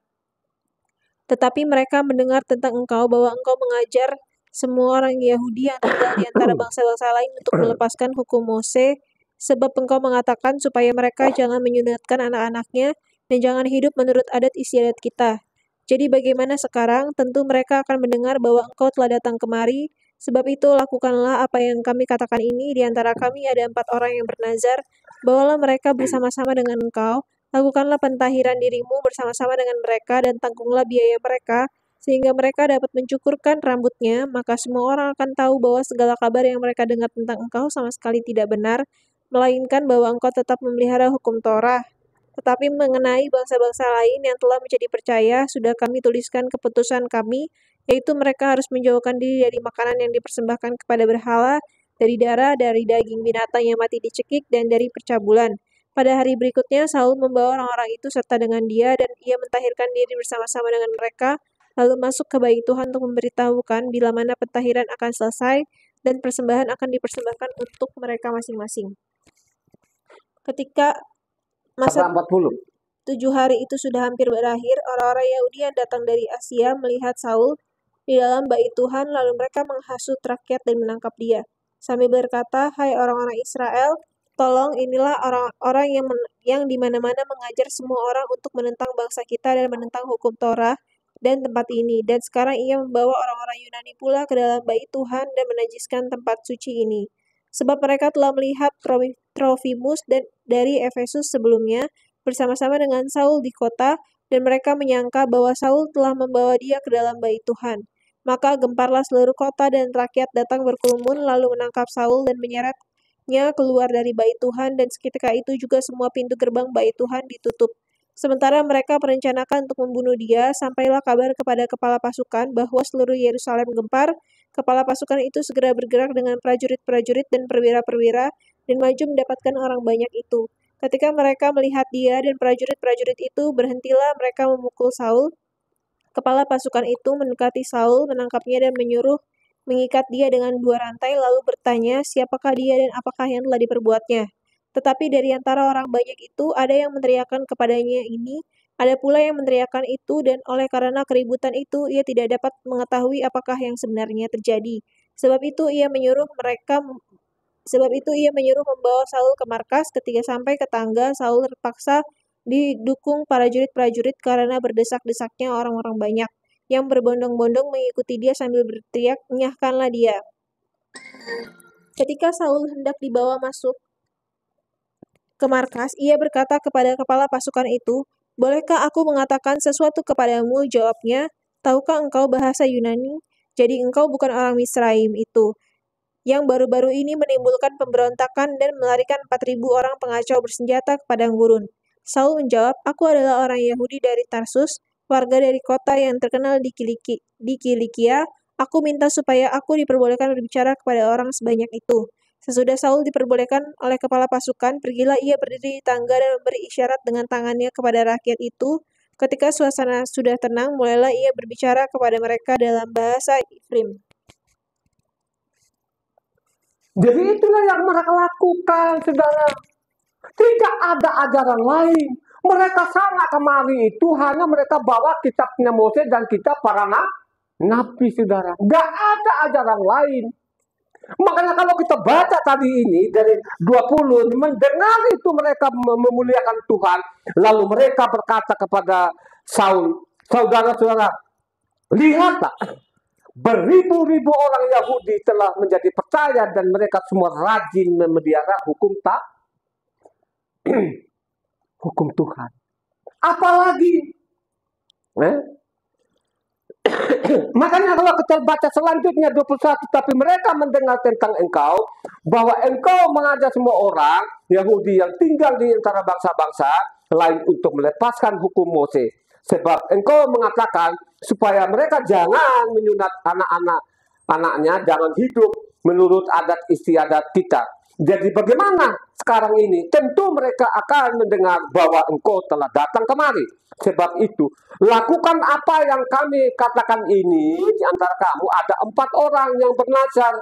Tetapi mereka mendengar tentang engkau bahwa engkau mengajar semua orang Yahudi yang tinggal di antara bangsa-bangsa lain untuk melepaskan hukum Mose, sebab engkau mengatakan supaya mereka jangan menyunatkan anak-anaknya dan jangan hidup menurut adat istiadat kita. Jadi bagaimana sekarang? Tentu mereka akan mendengar bahwa engkau telah datang kemari. Sebab itu lakukanlah apa yang kami katakan ini. Di antara kami ada 4 orang yang bernazar. Bawalah mereka bersama-sama dengan engkau. Lakukanlah pentahiran dirimu bersama-sama dengan mereka dan tanggunglah biaya mereka, sehingga mereka dapat mencukurkan rambutnya. Maka semua orang akan tahu bahwa segala kabar yang mereka dengar tentang engkau sama sekali tidak benar, melainkan bahwa engkau tetap memelihara hukum Torah. Tetapi mengenai bangsa-bangsa lain yang telah menjadi percaya, sudah kami tuliskan keputusan kami, yaitu mereka harus menjauhkan diri dari makanan yang dipersembahkan kepada berhala, dari darah, dari daging binatang yang mati dicekik, dan dari percabulan. Pada hari berikutnya, Saul membawa orang-orang itu serta dengan dia, dan ia mentahirkan diri bersama-sama dengan mereka, lalu masuk ke bait Tuhan untuk memberitahukan bila mana pentahiran akan selesai, dan persembahan akan dipersembahkan untuk mereka masing-masing. Ketika masa 40. 7 hari itu sudah hampir berakhir, orang-orang Yahudi yang datang dari Asia melihat Saul di dalam bait Tuhan, lalu mereka menghasut rakyat dan menangkap dia. Sambil berkata, "Hai orang-orang Israel, tolong inilah orang-orang yang di mana-mana mengajar semua orang untuk menentang bangsa kita dan menentang hukum Torah dan tempat ini. Dan sekarang ia membawa orang-orang Yunani pula ke dalam bait Tuhan dan menajiskan tempat suci ini. Sebab mereka telah melihat Trofimus dari Efesus sebelumnya bersama-sama dengan Saul di kota, dan mereka menyangka bahwa Saul telah membawa dia ke dalam bait Tuhan. Maka gemparlah seluruh kota dan rakyat datang berkerumun lalu menangkap Saul dan menyeretnya keluar dari bait Tuhan, dan seketika itu juga semua pintu gerbang bait Tuhan ditutup. Sementara mereka merencanakan untuk membunuh dia, sampailah kabar kepada kepala pasukan bahwa seluruh Yerusalem gempar. Kepala pasukan itu segera bergerak dengan prajurit-prajurit dan perwira-perwira dan maju mendapatkan orang banyak itu. Ketika mereka melihat dia dan prajurit-prajurit itu, berhentilah mereka memukul Saul. Kepala pasukan itu mendekati Saul, menangkapnya dan menyuruh mengikat dia dengan 2 rantai, lalu bertanya, siapakah dia dan apakah yang telah diperbuatnya. Tetapi dari antara orang banyak itu, ada yang meneriakkan kepadanya ini, ada pula yang meneriakkan itu, dan oleh karena keributan itu, ia tidak dapat mengetahui apakah yang sebenarnya terjadi. Sebab itu ia menyuruh membawa Saul ke markas. Ketika sampai ke tangga, Saul terpaksa didukung para prajurit karena berdesak-desaknya orang-orang banyak yang berbondong-bondong mengikuti dia sambil berteriak, "Nyahkanlah dia." Ketika Saul hendak dibawa masuk ke markas, ia berkata kepada kepala pasukan itu, "Bolehkah aku mengatakan sesuatu kepadamu?" Jawabnya, "Tahukah engkau bahasa Yunani? Jadi engkau bukan orang Misraim itu, yang baru-baru ini menimbulkan pemberontakan dan melarikan 4.000 orang pengacau bersenjata ke padang gurun." Saul menjawab, "Aku adalah orang Yahudi dari Tarsus, warga dari kota yang terkenal di Kilikia. Aku minta supaya aku diperbolehkan berbicara kepada orang sebanyak itu." Sesudah Saul diperbolehkan oleh kepala pasukan, pergilah ia berdiri di tangga dan memberi isyarat dengan tangannya kepada rakyat itu. Ketika suasana sudah tenang, mulailah ia berbicara kepada mereka dalam bahasa Ifrim. Jadi itulah yang mereka lakukan, saudara. Tidak ada ajaran lain. Mereka sangat kemari itu hanya mereka bawa kitabnya Mose dan kitab para nabi, saudara. Gak ada ajaran lain. Makanya kalau kita baca tadi ini dari 20, mendengar itu mereka memuliakan Tuhan. Lalu mereka berkata kepada Saul, "Saudara-saudara, lihatlah, beribu-ribu orang Yahudi telah menjadi percaya dan mereka semua rajin memelihara hukum Tuhan. Apalagi makanya kalau kita baca selanjutnya 21, tapi mereka mendengar tentang engkau, bahwa engkau mengajar semua orang Yahudi yang tinggal di antara bangsa-bangsa lain untuk melepaskan hukum Mose, Sebab engkau mengatakan supaya mereka jangan menyunat anak-anaknya, jangan hidup menurut adat istiadat kita. Jadi bagaimana sekarang ini? Tentu mereka akan mendengar bahwa engkau telah datang kemari. Sebab itu, lakukan apa yang kami katakan ini. Di antara kamu ada 4 orang yang bernazar.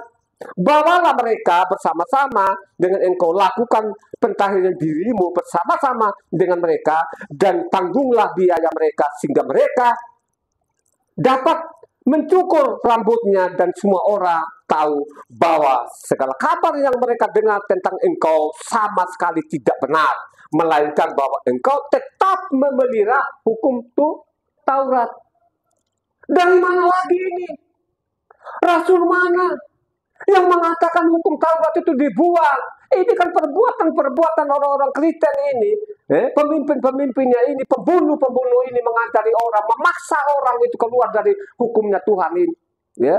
Bawalah mereka bersama-sama dengan engkau, lakukan pentahiran dirimu bersama-sama dengan mereka, dan tanggunglah biaya mereka sehingga mereka dapat mencukur rambutnya, dan semua orang tahu bahwa segala kabar yang mereka dengar tentang engkau sama sekali tidak benar, melainkan bahwa engkau tetap memelihara hukum Taurat. Dari mana lagi ini? Rasul mana yang mengatakan hukum Taurat itu dibuang? Ini kan perbuatan orang-orang Kristen ini, pemimpin-pemimpinnya ini, pembunuh-pembunuh ini mengajari orang, memaksa orang itu keluar dari hukumnya Tuhan ini. Ya,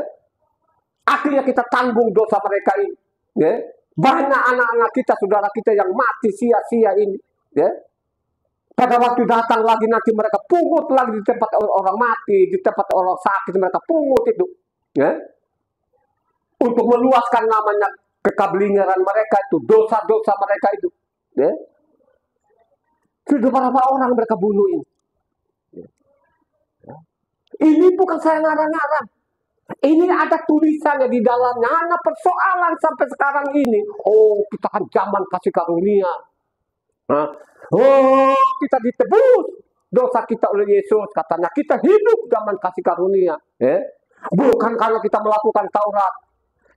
akhirnya kita tanggung dosa mereka ini. Ya, banyak anak-anak kita, saudara kita yang mati sia-sia ini. Ya, pada waktu datang lagi nanti mereka pungut lagi di tempat orang mati, di tempat orang sakit mereka pungut itu. Ya, untuk meluaskan namanya kekablinger mereka itu, dosa-dosa mereka itu. Ya. Sudah berapa orang mereka bunuh ini. Ya. Ini bukan saya ngarang-ngarang. Ini ada tulisannya di dalamnya. Hanya persoalan sampai sekarang ini. Oh, kita kan zaman kasih karunia. Nah, oh, kita ditebus dosa kita oleh Yesus. Katanya kita hidup zaman kasih karunia. Ya. Bukan karena kita melakukan Taurat.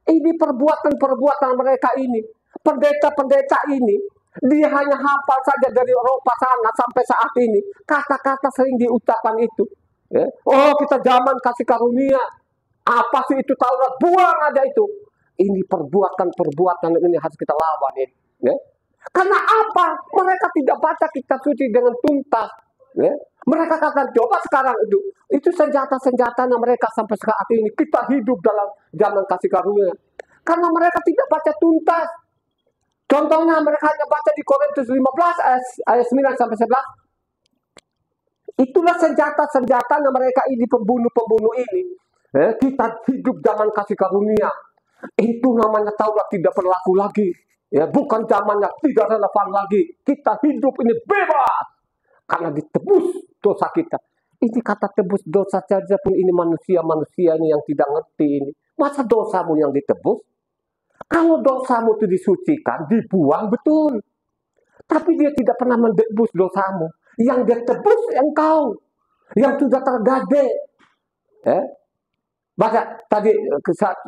Ini perbuatan-perbuatan mereka ini. Pendeta-pendeta ini, dia hanya hafal saja dari Eropa sana sampai saat ini. Kata-kata sering diucapkan itu. Ya. Oh, kita zaman kasih karunia. Apa sih itu Taurat? Buang aja itu. Ini perbuatan-perbuatan ini harus kita lawan ini. Ya. Karena apa? Mereka tidak baca kitab suci dengan tuntas. Ya. Mereka kata, coba sekarang itu senjata-senjata yang mereka sampai saat ini. Kita hidup dalam zaman kasih karunia. Karena mereka tidak baca tuntas. Contohnya mereka hanya baca di Korintus 15 ayat 9 sampai 11. Itulah senjata-senjata yang mereka ini, pembunuh-pembunuh ini. Kita hidup zaman kasih karunia. Itu namanya Taurat tidak berlaku lagi. Ya, bukan zamannya, tidak relevan lagi. Kita hidup ini bebas. Karena ditebus dosa kita. Ini kata tebus dosa saja pun ini manusia-manusia ini yang tidak ngerti ini. Masa dosamu yang ditebus? Kalau dosamu itu disucikan, dibuang betul. Tapi dia tidak pernah menebus dosamu. Yang dia tebus engkau. Yang sudah tergade. Baca tadi 1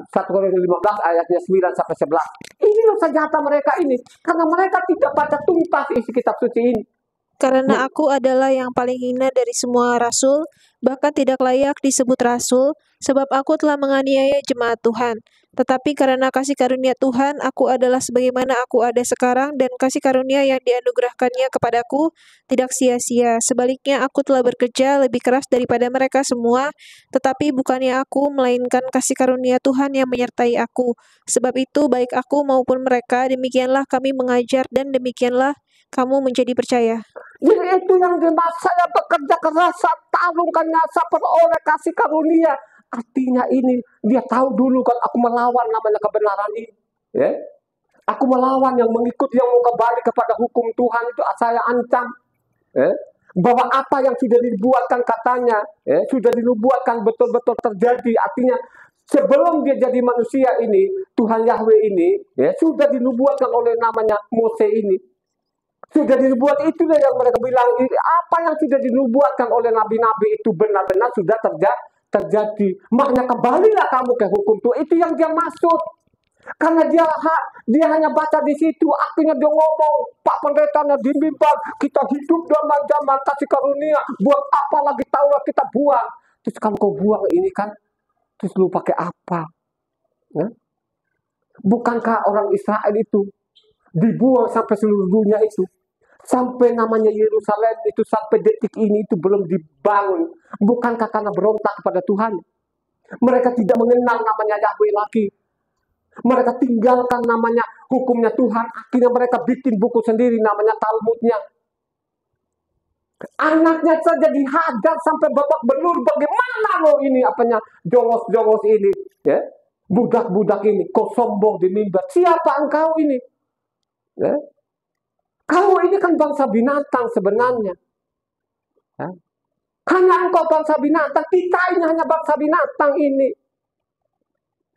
Korintus 15 ayatnya 9 sampai 11. Ini senjata mereka ini. Karena mereka tidak baca tuntas isi kitab suci ini. Karena aku adalah yang paling hina dari semua rasul, bahkan tidak layak disebut rasul, sebab aku telah menganiaya jemaat Tuhan. Tetapi karena kasih karunia Tuhan, aku adalah sebagaimana aku ada sekarang, dan kasih karunia yang dianugerahkannya kepadaku tidak sia-sia. Sebaliknya, aku telah bekerja lebih keras daripada mereka semua, tetapi bukannya aku, melainkan kasih karunia Tuhan yang menyertai aku. Sebab itu, baik aku maupun mereka, demikianlah kami mengajar, dan demikianlah kamu menjadi percaya. Jadi itu yang dimaksud saya bekerja keras, tarungkan nyasa peroleh kasih karunia. Artinya ini, dia tahu dulu kan aku melawan namanya kebenaran ini. Ya? Aku melawan yang mengikut, yang mau kembali kepada hukum Tuhan itu saya ancam. Ya? Bahwa apa yang sudah dibuatkan katanya, sudah dibuatkan betul-betul terjadi. Artinya sebelum dia jadi manusia ini, Tuhan Yahweh ini, sudah dinubuatkan oleh namanya Mose ini. Sudah dibuat, itulah yang mereka bilang, apa yang sudah dinubuatkan oleh nabi-nabi itu benar-benar sudah terjadi. Makanya kembalilah kamu ke hukum Tuhan. Itu yang dia maksud. Karena dia hanya baca di situ, akhirnya dia ngomong, Pak Pendetanya di mimbar, kita hidup dalam zaman kasih karunia, buat apa lagi Taurat kita buang. Terus kan kau buang ini kan, terus lu pakai apa? Ya? Bukankah orang Israel itu dibuang sampai seluruh dunia itu? Sampai namanya Yerusalem itu sampai detik ini itu belum dibangun. Bukankah karena berontak kepada Tuhan? Mereka tidak mengenal namanya Yahweh lagi. Mereka tinggalkan namanya hukumnya Tuhan. Akhirnya mereka bikin buku sendiri namanya Talmudnya. Anaknya saja dihajar sampai babak belur. Bagaimana lo ini apanya jongos-jongos ini, ya? Budak-budak ini, kau sombong di mimbar. Siapa engkau ini? Ya? Kau ini kan bangsa binatang sebenarnya. Ya? Hanya engkau bangsa binatang, kita ini hanya bangsa binatang ini.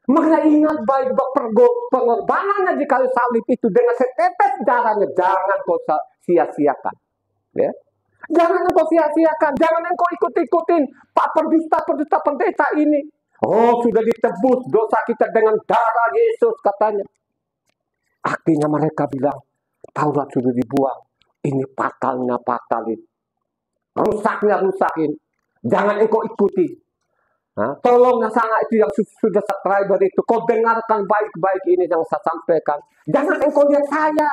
Makanya ingat baik pengorbanannya di kayu salib itu dengan setetes darahnya, jangan kau sia-siakan. Ya? Jangan engkau sia-siakan, jangan engkau ikut-ikutin Pak pendusta pendeta ini. Oh, sudah ditebus dosa kita dengan darah Yesus katanya. Artinya mereka bilang, Taurat sudah dibuang. Ini fatalnya fatalin. Rusaknya rusakin. Jangan engkau ikuti. Nah, tolong sangat itu yang sudah subscriber itu, kau dengarkan baik-baik ini yang saya sampaikan. Jangan engkau lihat saya.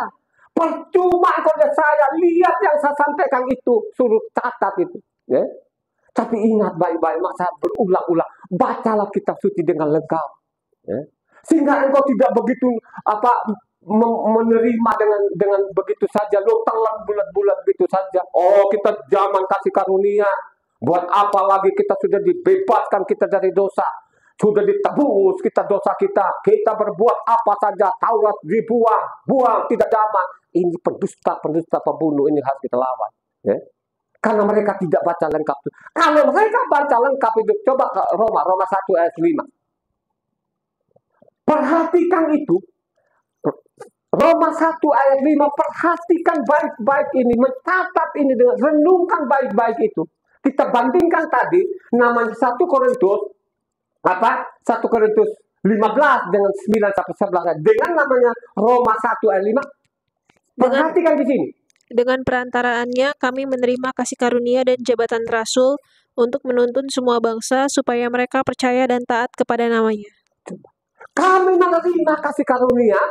Percuma engkau lihat saya. Lihat yang saya sampaikan itu. Suruh catat itu. Ya? Tapi ingat baik-baik, masa berulang-ulang. Bacalah kitab suci dengan lengkap. Ya? Sehingga engkau tidak begitu menerima dengan begitu saja. Lo telan bulat-bulat begitu saja. Oh, kita zaman kasih karunia. Buat apa lagi kita sudah dibebaskan kita dari dosa. Sudah ditebus kita dosa kita. Kita berbuat apa saja. Taurat dibuang. Buang, tidak damai. Ini pendusta pembunuh. Ini harus kita lawan. Ya? Karena mereka tidak baca lengkap. Kalau mereka baca lengkap itu. Coba ke Roma 1 ayat 5. Perhatikan itu. Roma 1 ayat 5. Perhatikan baik-baik ini. Mencatat ini. Renungkan baik-baik itu. Kita bandingkan tadi namanya 1 Korintus 1 Korintus 15 dengan 9 sampai 11 dengan namanya Roma 1 ayat 5. Perhatikan di sini. Dengan perantaraannya kami menerima kasih karunia dan jabatan rasul untuk menuntun semua bangsa supaya mereka percaya dan taat kepada namanya. Kami menerima kasih karunia,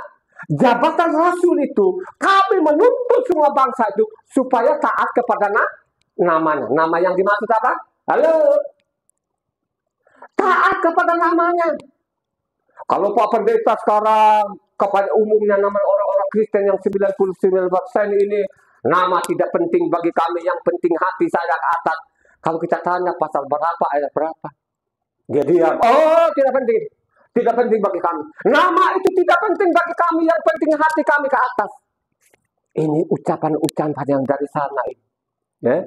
jabatan rasul itu, kami menuntun semua bangsa itu supaya taat kepada namanya. Nama yang dimaksud apa? Halo? Taat kepada namanya. Kalau Pak Pendeta sekarang kepada umumnya nama orang-orang Kristen yang 99% ini nama tidak penting bagi kami, yang penting hati saya ke atas. Kalau kita tanya pasal berapa, ayat berapa, dia diam. Oh, tidak penting. Tidak penting bagi kami. Nama itu tidak penting bagi kami, yang penting hati kami ke atas. Ini ucapan-ucapan yang dari sana ini. Ya?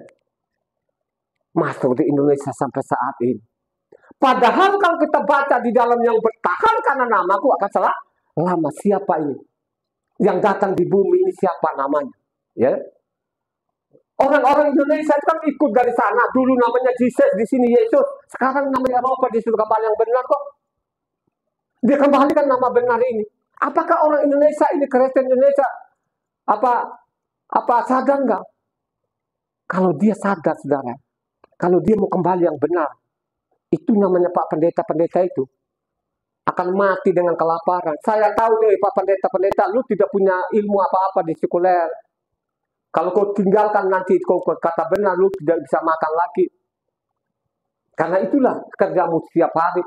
Masuk di Indonesia sampai saat ini. Padahal kalau kita baca di dalam yang bertahan karena namaku akan salah lama. Siapa ini? Yang datang di bumi ini siapa namanya? Ya. Orang-orang Indonesia itu kan ikut dari sana. Dulu namanya Jesus, di sini Yesus. Sekarang namanya Eropa, disuruh kembali yang benar kok. Dia kembalikan nama benar ini. Apakah orang Indonesia ini, Kristen Indonesia, apa sadar nggak? Kalau dia sadar, saudara, kalau dia mau kembali yang benar, itu namanya Pak Pendeta-pendeta itu akan mati dengan kelaparan. Saya tahu deh Pak Pendeta-pendeta, lu tidak punya ilmu apa-apa di sekuler. Kalau kau tinggalkan nanti kau kata benar, lu tidak bisa makan lagi. Karena itulah kerjamu setiap hari.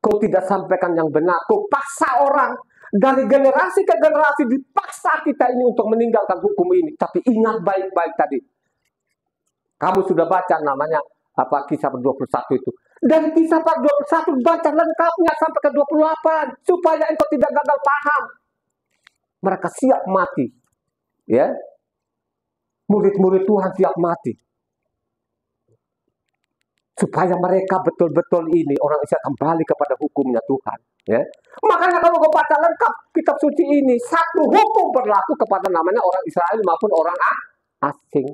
Kau tidak sampaikan yang benar, kau paksa orang. Dari generasi ke generasi dipaksa kita ini untuk meninggalkan hukum ini. Tapi ingat baik-baik tadi. Kamu sudah baca namanya Kisah 21 itu. Dan Kisah 21 baca lengkapnya sampai ke 28 supaya engkau tidak gagal paham. Mereka siap mati. Ya. Murid-murid Tuhan siap mati. Supaya mereka betul-betul ini orang Israel kembali kepada hukumnya Tuhan. Ya. Makanya kalau kau baca lengkap kitab suci ini, satu hukum berlaku kepada namanya orang Israel maupun orang asing.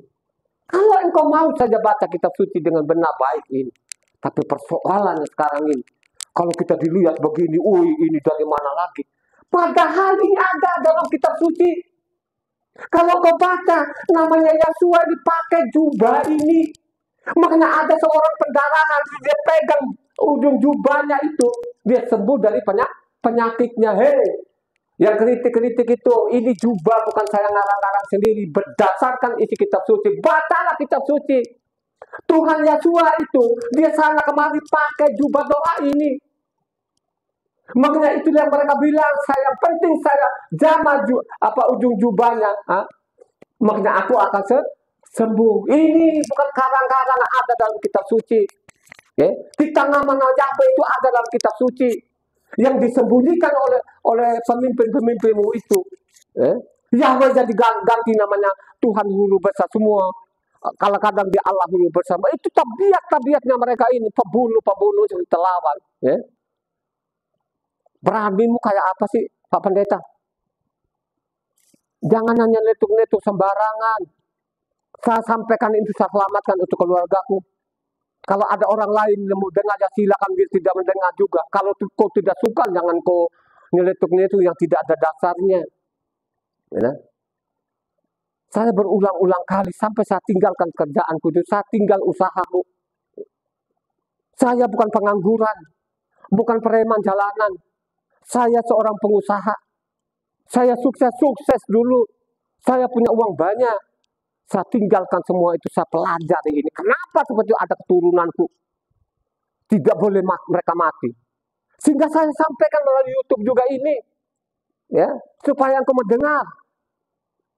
Kalau engkau mau saja baca kitab suci dengan benar baik ini. Tapi persoalannya sekarang ini. Kalau kita dilihat begini, ini dari mana lagi? Padahal ini ada dalam kitab suci. Kalau kau baca, namanya Yosua dipakai jubah ini. Makanya ada seorang pendarahan, dia pegang ujung jubahnya itu. Dia sembuh dari penyakitnya. Hei. Yang kritik-kritik itu, ini jubah bukan saya ngarang-ngarang sendiri. Berdasarkan isi kitab suci. Bacalah kitab suci. Tuhan Yosua itu, dia sana kemari pakai jubah doa ini. Makanya itu yang mereka bilang, yang penting saya jamah ujung jubahnya. Makanya aku akan sembuh. Ini bukan karang-karang, ada dalam kitab suci. Kita nama-nama Yahweh itu ada dalam kitab suci yang disembunyikan oleh pemimpin-pemimpinmu itu. Yahweh jadi ganti namanya Tuhan hulu besar semua. Kalau kadang dia Allah hulu bersama. Itu tabiatnya mereka ini, pembunuh yang terlawan. Beranimu kayak apa sih Pak Pendeta? Jangan hanya letuk-letuk sembarangan. Saya sampaikan itu, saya selamatkan untuk keluargaku. Kalau ada orang lain yang mau dengar, ya silakan, dia tidak mendengar juga. Kalau kau tidak suka, jangan kau nyeletuk-nyeletuk yang tidak ada dasarnya. Saya berulang-ulang kali sampai saya tinggalkan kerjaanku itu, saya tinggal usahaku. Saya bukan pengangguran, bukan preman jalanan. Saya seorang pengusaha. Saya sukses dulu. Saya punya uang banyak. Saya tinggalkan semua itu, saya pelajari ini. Kenapa seperti ada keturunanku? Tidak boleh mereka mati. Sehingga saya sampaikan melalui YouTube juga ini. Supaya engkau mendengar.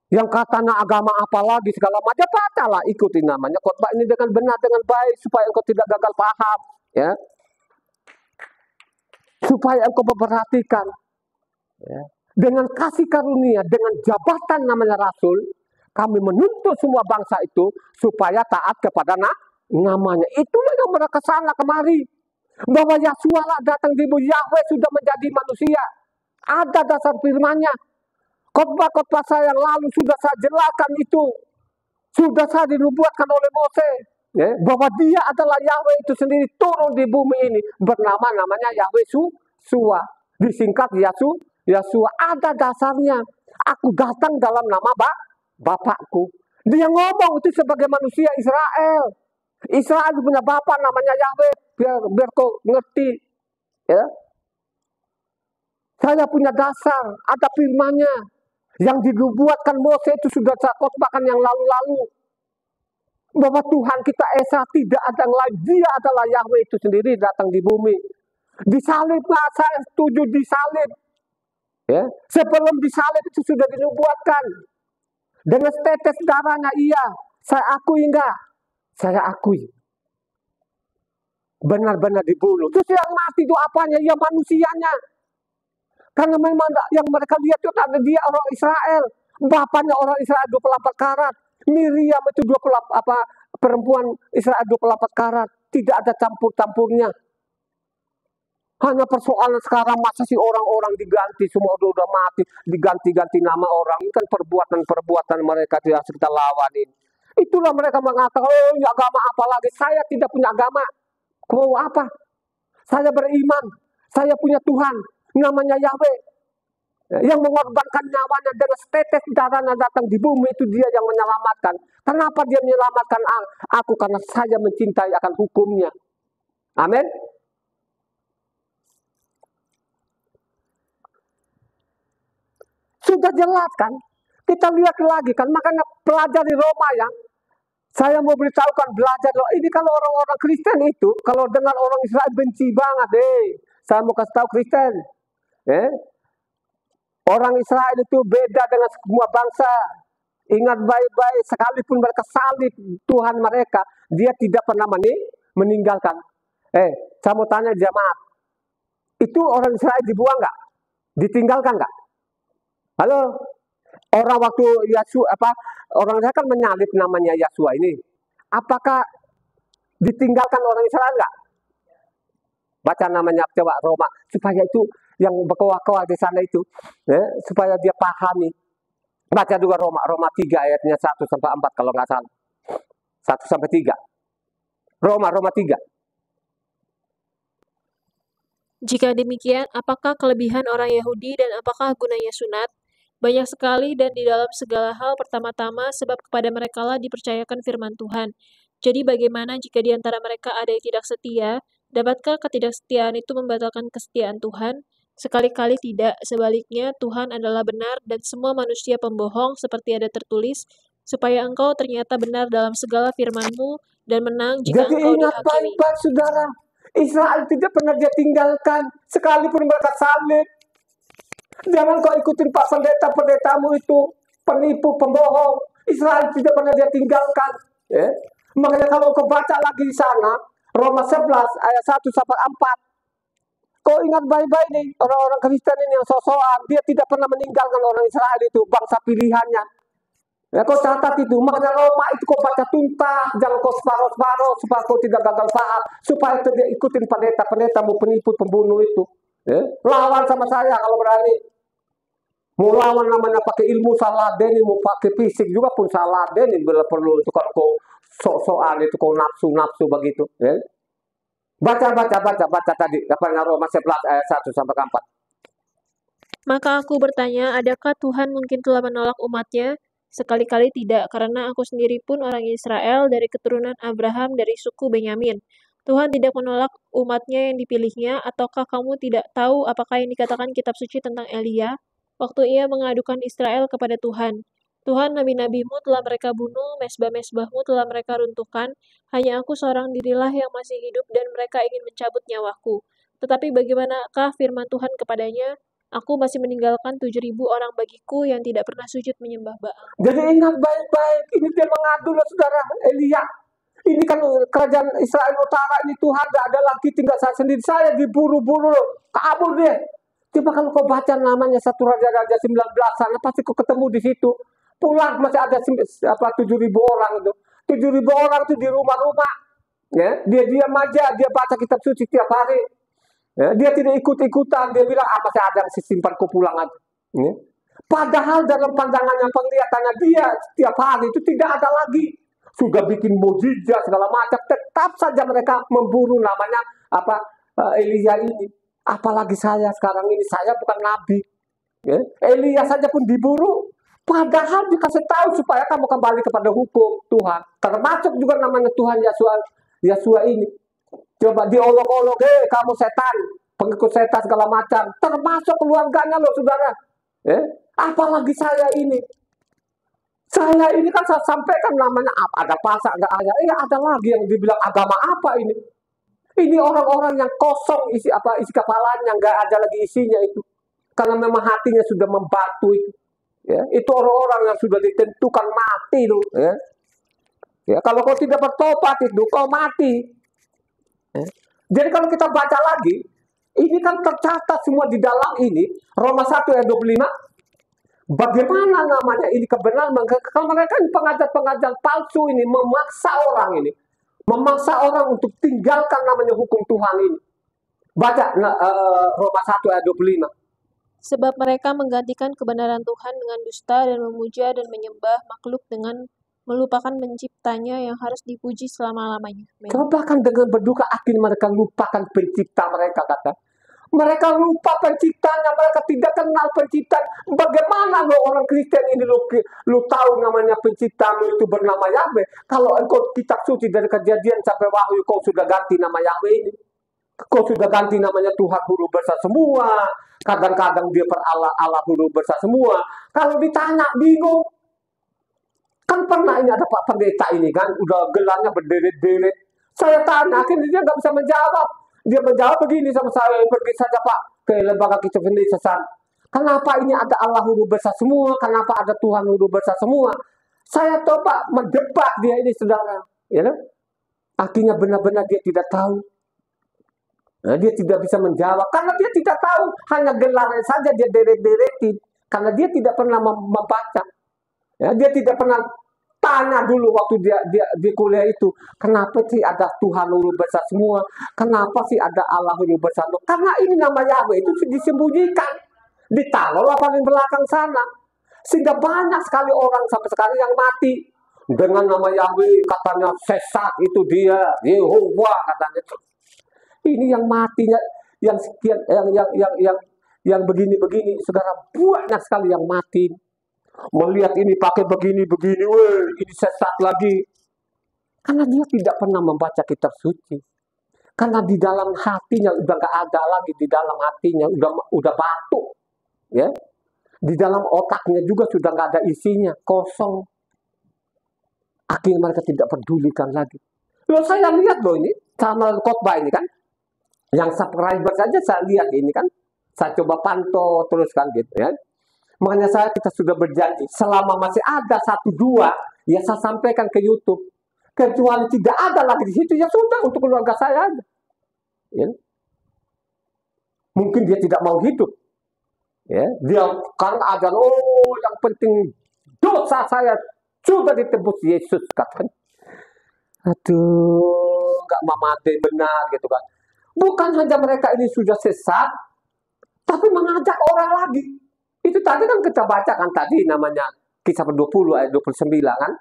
Yang katanya agama apa lagi segala macam, bacalah, ikuti namanya khotbah ini dengan benar, dengan baik, supaya engkau tidak gagal paham. Supaya engkau memperhatikan. Dengan kasih karunia, dengan jabatan namanya Rasul, kami menuntut semua bangsa itu supaya taat kepada namanya. Itulah yang mereka sana kemari. Bahwa Yahshua datang di bumi, Yahweh sudah menjadi manusia. Ada dasar firman-Nya. Khotbah-khotbah saya yang lalu sudah saya jelaskan itu. Sudah saya dinubuatkan oleh Mose. Bahwa dia adalah Yahweh itu sendiri turun di bumi ini. Namanya Yahweh Sua. Disingkat Yahshua. Ada dasarnya. Aku datang dalam nama Bapakku. Dia ngomong itu sebagai manusia Israel. Israel punya bapak namanya Yahweh. Biar kau ngerti. Saya punya dasar. Ada firman-Nya. Yang dinubuatkan Mose itu sudah saya khotbahkan yang lalu-lalu. Bahwa Tuhan kita Esa tidak ada yang lain. Dia adalah Yahweh itu sendiri datang di bumi. Disalib, saya setuju disalib. Sebelum disalib itu sudah dinubuatkan. Dengan tetes darahnya, iya. Saya akui enggak? Saya akui. Benar-benar dibunuh. Terus yang mati itu apanya? Ya manusianya. Karena memang yang mereka lihat itu ada dia orang Israel. Bapaknya orang Israel 24 karat. Miriam itu 28 perempuan Israel 24 karat. Tidak ada campur-campurnya. Hanya persoalan sekarang masa sih orang-orang diganti, semua udah mati, diganti-ganti nama orang. Ini kan perbuatan mereka yang kita lawan ini. Itulah mereka mengatakan, ya agama apa lagi? Saya tidak punya agama. Kau apa? Saya beriman. Saya punya Tuhan. Namanya Yahweh. Yang mengorbankan nyawanya dengan setetes darahnya datang di bumi, itu dia yang menyelamatkan. Kenapa dia menyelamatkan aku? Karena saya mencintai akan hukumnya. Amin. Sudah jelas kan? Kita lihat lagi kan, makanya pelajari Roma ya. Saya mau beritahukan belajar loh. Ini kalau orang-orang Kristen itu, kalau dengar orang Israel benci banget Saya mau kasih tahu Kristen. Orang Israel itu beda dengan semua bangsa. Ingat baik-baik, sekalipun mereka salib Tuhan mereka, dia tidak pernah meninggalkan. Saya mau tanya jemaat, itu orang Israel dibuang nggak? Ditinggalkan nggak? Halo? Orang waktu orang Israel kan menyalib namanya Yahshua ini. Apakah ditinggalkan orang Israel nggak? Baca namanya coba Roma, supaya itu yang berkawal-kawal di sana itu, supaya dia pahami. Baca juga Roma 3 ayatnya 1-4 kalau nggak salah. 1-3. Roma 3. Jika demikian, apakah kelebihan orang Yahudi dan apakah gunanya sunat? Banyak sekali dan di dalam segala hal pertama-tama sebab kepada merekalah dipercayakan firman Tuhan. Jadi bagaimana jika di antara mereka ada yang tidak setia? Dapatkah ketidaksetiaan itu membatalkan kesetiaan Tuhan? Sekali-kali tidak, sebaliknya Tuhan adalah benar dan semua manusia pembohong seperti ada tertulis, supaya engkau ternyata benar dalam segala firman-Mu dan menang jika Jadi engkau ingat dihakimi. baik-baik saudara, Israel tidak pernah dia tinggalkan, sekalipun mereka salib. Jangan kau ikutin Pak pendeta-pendetamu itu, penipu, pembohong. Israel tidak pernah dia tinggalkan. Ya. Makanya kalau kau baca lagi di sana, Roma 11 ayat 1 sampai 4. Kau ingat baik-baik nih, orang-orang Kristen ini yang sok-sokan, dia tidak pernah meninggalkan orang Israel itu, bangsa pilihannya. Ya, kau catat itu, makanya Roma itu kau baca tuntas, jangan kau separuh-separuh, supaya kau tidak gagal paham, supaya tidak ikutin pendeta-pendeta mau penipu, pembunuh itu. Ya. Lawan sama saya kalau berani. Mau lawan namanya pakai ilmu salah deni, mau pakai fisik juga pun salah deni, bila perlu itu kalau kau sok-sokan itu kau nafsu-nafsu begitu. Ya. Baca tadi, Roma 11 ayat 1 sampai 4. Maka aku bertanya, adakah Tuhan mungkin telah menolak umatnya? Sekali-kali tidak, karena aku sendiri pun orang Israel dari keturunan Abraham dari suku Benyamin. Tuhan tidak menolak umatnya yang dipilihnya, ataukah kamu tidak tahu apakah yang dikatakan kitab suci tentang Elia? Waktu ia mengadukan Israel kepada Tuhan. Tuhan, nabi-nabimu telah mereka bunuh, mesbah-mesbahmu telah mereka runtuhkan, hanya aku seorang dirilah yang masih hidup dan mereka ingin mencabut nyawaku. Tetapi bagaimanakah firman Tuhan kepadanya? Aku masih meninggalkan 7.000 orang bagiku yang tidak pernah sujud menyembah Baal. Jadi ingat baik-baik, ini dia mengadu loh saudara Elia. Ini kan kerajaan Israel Utara ini Tuhan gak ada lagi, tinggal saya sendiri. Saya diburu-buru loh, kabur deh. Coba kalau kau baca namanya 1 Raja-Raja 19 sana, pasti kau ketemu di situ. Pulang masih ada 7.000 orang itu. 7.000 orang itu di rumah-rumah. Ya, dia diam aja, dia baca kitab suci tiap hari. Ya, dia tidak ikut-ikutan, dia bilang masih ada simpan kau pulang aja. Ya. Padahal dalam pandangannya, penglihatannya dia setiap hari itu tidak ada lagi. Sudah bikin mujizat segala macam, tetap saja mereka memburu namanya Elia ini. Apalagi saya sekarang ini, saya bukan nabi. Ya. Elia saja pun diburu. Padahal dikasih tahu supaya kamu kembali kepada hukum Tuhan. Termasuk juga namanya Tuhan Yesua ini. Coba diolok-olok, kamu setan, pengikut setan segala macam. Termasuk keluarganya loh saudara. Apalagi saya ini. Saya ini kan saya sampaikan namanya ada pasal, ada ayat. Ada lagi yang dibilang agama apa ini. Ini orang-orang yang kosong isi kepalanya, nggak ada lagi isinya itu. Karena memang hatinya sudah membatu itu. Ya, itu orang-orang yang sudah ditentukan mati loh. Ya, kalau kau tidak bertobat itu kau mati. Jadi kalau kita baca lagi, ini kan tercatat semua di dalam ini Roma 1 ayat 25. Bagaimana namanya ini kebenaran? Kalau mereka pengajar-pengajar palsu ini memaksa orang untuk tinggalkan namanya hukum Tuhan ini. Baca Roma 1 ayat 25. Sebab mereka menggantikan kebenaran Tuhan dengan dusta dan memuja dan menyembah makhluk dengan melupakan penciptanya yang harus dipuji selama-lamanya. Bahkan dengan berduka akhirnya mereka lupakan pencipta mereka, kata. Mereka lupa penciptanya, mereka tidak kenal pencipta. Bagaimana lo orang Kristen ini lo tahu namanya penciptamu itu bernama Yahweh? Kalau engkau kitab suci dari Kejadian sampai Wahyu kau sudah ganti nama Yahweh ini. Kau sudah ganti namanya Tuhan huruf besar semua. Kadang-kadang dia Allah huruf besar semua. Kalau ditanya bingung. Kan pernah ini ada Pak Pendeta ini kan, udah gelarnya berderet-deret. Saya tanya, akhirnya dia nggak bisa menjawab. Dia menjawab begini sama saya, pergi saja Pak ke lembaga kitab pendeta. Kenapa ini ada Allah huruf besar semua? Kenapa ada Tuhan huruf besar semua? Saya coba mendebat dia ini saudara. Ya, akhirnya benar-benar dia tidak tahu. Nah, dia tidak bisa menjawab karena dia tidak tahu, hanya gelarnya saja dia deret-deretin karena dia tidak pernah membaca. Ya, dia tidak pernah tanya dulu waktu dia di kuliah itu, kenapa sih ada Tuhan huruf besar semua? Kenapa sih ada Allah huruf besar semua? Karena ini nama Yahweh itu disembunyikan, ditaruh paling belakang sana, sehingga banyak sekali orang sampai sekarang yang mati dengan nama Yahweh, katanya sesat itu dia, Yehova katanya. Ini yang matinya, yang sekian, yang begini-begini, saudara, banyak sekali yang mati. Melihat ini pakai begini-begini, ini sesat lagi. Karena dia tidak pernah membaca kitab suci. Karena di dalam hatinya udah gak ada lagi, di dalam hatinya udah batu. Ya. Di dalam otaknya juga sudah gak ada isinya, kosong. Akhirnya mereka tidak pedulikan lagi. Loh saya lihat loh ini, sama khotbah ini kan. Yang subscriber saja saya lihat ini kan. Saya coba pantau terus kan gitu ya. Makanya kita sudah berjanji, selama masih ada 1-2, ya saya sampaikan ke YouTube. Kecuali tidak ada lagi di situ, ya sudah untuk keluarga saya aja. Ya. Mungkin dia tidak mau hidup. Ya, dia karena ada, yang penting dosa saya sudah ditebus Yesus, katanya. Aduh, nggak mau mati benar gitu kan. Bukan saja mereka ini sudah sesat, tapi mengajak orang lagi. Itu tadi kan kita baca kan tadi namanya Kisah 20 ayat 29 kan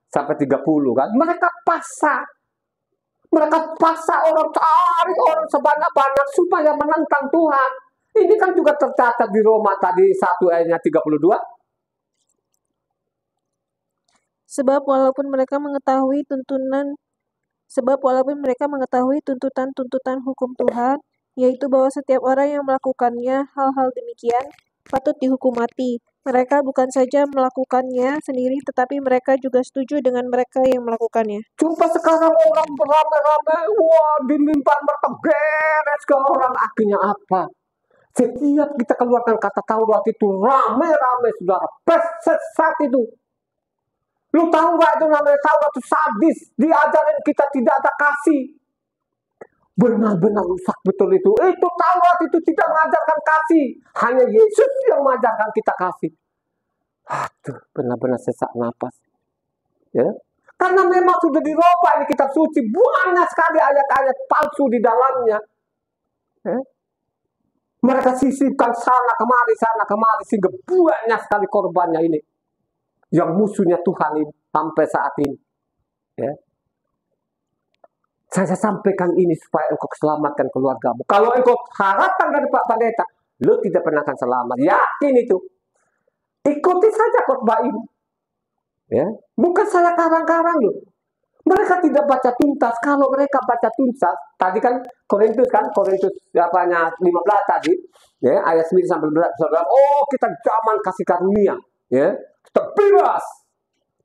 sampai 30 kan. Mereka paksa orang, cari orang sebanyak-banyak supaya menentang Tuhan. Ini kan juga tercatat di Roma tadi 1 ayatnya 32. Sebab walaupun mereka mengetahui tuntutan hukum Tuhan, yaitu bahwa setiap orang yang melakukannya hal-hal demikian patut dihukum mati. Mereka bukan saja melakukannya sendiri, tetapi mereka juga setuju dengan mereka yang melakukannya. Coba sekarang orang beramai-ramai, wah di mimbar mereka beres ke orang. Akhirnya apa? Setiap kita keluarkan kata Taurat itu ramai-ramai, saudara. Sesat itu. Lu tahu nggak itu namanya Taurat itu sadis. Diajarin kita tidak ada kasih. Benar-benar rusak betul itu. Itu Taurat itu tidak mengajarkan kasih. Hanya Yesus yang mengajarkan kita kasih. Aduh, benar-benar sesak napas. Ya. Karena memang sudah dirubah ini kitab suci. Banyak sekali ayat-ayat palsu di dalamnya. Ya. Mereka sisipkan sana kemari sehingga banyak sekali korbannya ini. Yang musuhnya Tuhan ini sampai saat ini. Ya. Saya sampaikan ini supaya engkau selamatkan keluargamu. Kalau engkau harapkan dari Pak Pendeta, lu tidak pernah akan selamat. Yakin itu. Ikuti saja khotbah ini. Ya. Bukan saya karang-karang loh. Mereka tidak baca tuntas. Kalau mereka baca tuntas, tadi kan Korintus 15 tadi, ya, ayat 9 sampai 11. Oh, kita zaman kasih karunia, ya. Kita bebas.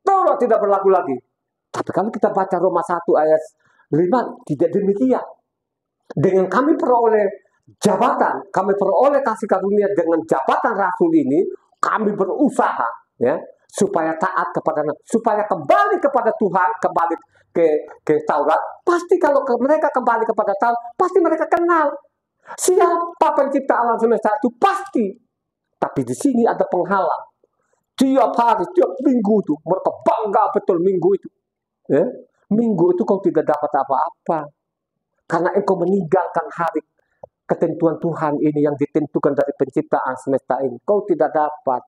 Taurat tidak berlaku lagi. Tapi kalau kita baca Roma 1 ayat 5, tidak demikian. Dengan kami peroleh jabatan, kami peroleh kasih karunia dengan jabatan rasul ini, kami berusaha, ya, supaya taat kepada, supaya kembali kepada Tuhan, kembali ke Taurat. Pasti kalau mereka kembali kepada Taurat, pasti mereka kenal siapa pencipta alam semesta itu, pasti. Tapi di sini ada penghalang. Tiap hari, tiap minggu itu mereka bangga betul minggu itu. Ya? Minggu itu kau tidak dapat apa-apa. Karena engkau meninggalkan hari ketentuan Tuhan ini yang ditentukan dari penciptaan semesta ini. Kau tidak dapat.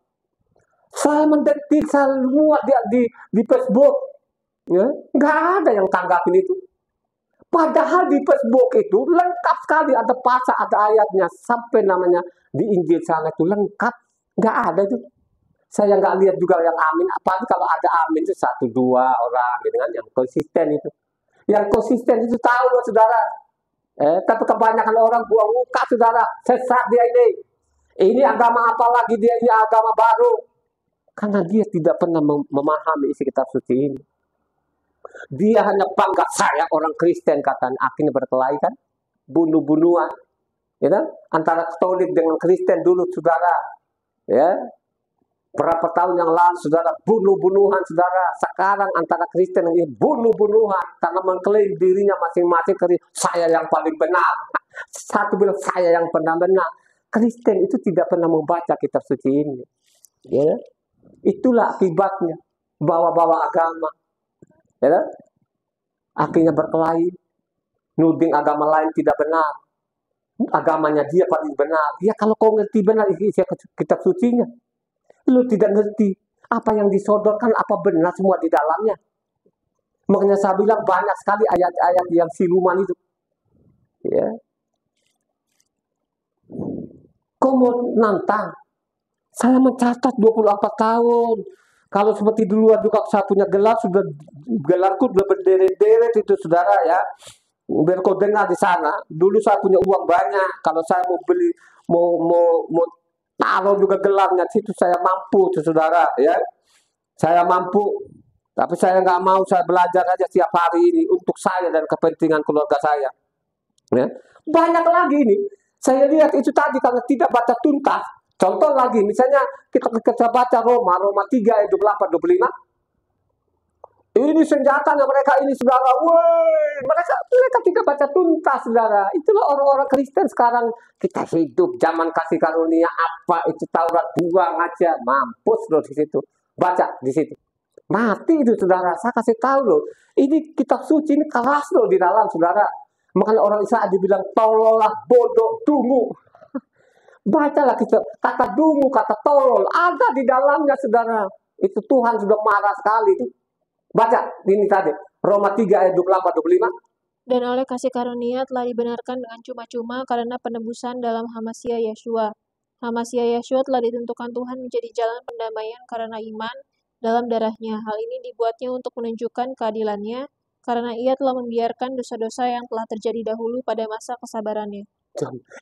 Saya mendetik, saya muat di Facebook. Ya? Nggak ada yang tanggapin itu. Padahal di Facebook itu lengkap sekali. Ada pasal, ada ayatnya. Sampai namanya di Injil sana itu lengkap. Nggak ada itu. Saya nggak lihat juga yang amin. Apalagi kalau ada amin itu 1-2 orang gitu kan, yang konsisten itu. Yang konsisten itu tahu loh saudara. Tapi kebanyakan orang buang muka saudara. Sesat dia ini. Ini agama apa lagi dia, ini agama baru. Karena dia tidak pernah memahami isi kitab suci ini. Dia hanya bangga, saya orang Kristen katanya. Akhirnya berkelahi kan. Bunuh-bunuhan. Ya, antara Katolik dengan Kristen dulu saudara. Ya. Berapa tahun yang lalu, saudara, bunuh-bunuhan, saudara. Sekarang antara Kristen ini bunuh-bunuhan. Karena mengklaim dirinya masing-masing, saya yang paling benar. Satu bilang, saya yang benar-benar. Kristen itu tidak pernah membaca kitab suci ini. Ya. Itulah akibatnya. Bawa-bawa agama. Ya. Akhirnya berkelahi. Nuding agama lain tidak benar. Agamanya dia paling benar. Ya kalau kau ngerti benar isi kitab sucinya. Lu tidak ngerti apa yang disodorkan, apa benar semua di dalamnya. Makanya saya bilang banyak sekali ayat-ayat yang siluman itu. Ya. Kau mau nantang? Saya mencatat 24 tahun. Kalau seperti dulu juga saya punya gelar, gelarku sudah berderet-deret itu saudara ya. Biar kau dengar di sana. Dulu saya punya uang banyak. Kalau saya mau beli, mau taruh juga gelarnya situ, saya mampu saudara ya. Saya mampu. Tapi saya nggak mau, saya belajar aja setiap hari ini untuk saya dan kepentingan keluarga saya. Ya. Banyak lagi ini. Saya lihat itu tadi karena tidak baca tuntas. Contoh lagi, misalnya kita baca Roma 3 ayat 24-25. Ini senjatanya mereka ini, saudara. Woi, mereka tidak baca tuntas, saudara. Itulah orang-orang Kristen sekarang. Kita hidup zaman kasih karunia, apa itu Taurat, buang aja, mampus loh di situ. Baca di situ. Mati itu, saudara. Saya kasih tahu loh. Ini kitab suci ini keras loh di dalam, saudara. Makanya orang Israel dibilang tolollah, bodoh, dungu. Bacalah kata dungu, kata tolol, ada di dalamnya, saudara. Itu Tuhan sudah marah sekali itu. Baca ini tadi, Roma 3 ayat 24-25. Dan oleh kasih karunia telah dibenarkan dengan cuma-cuma karena penebusan dalam Hamasya Yeshua. Hamasya Yeshua telah ditentukan Tuhan menjadi jalan pendamaian karena iman dalam darahnya. Hal ini dibuatnya untuk menunjukkan keadilannya, karena ia telah membiarkan dosa-dosa yang telah terjadi dahulu pada masa kesabarannya.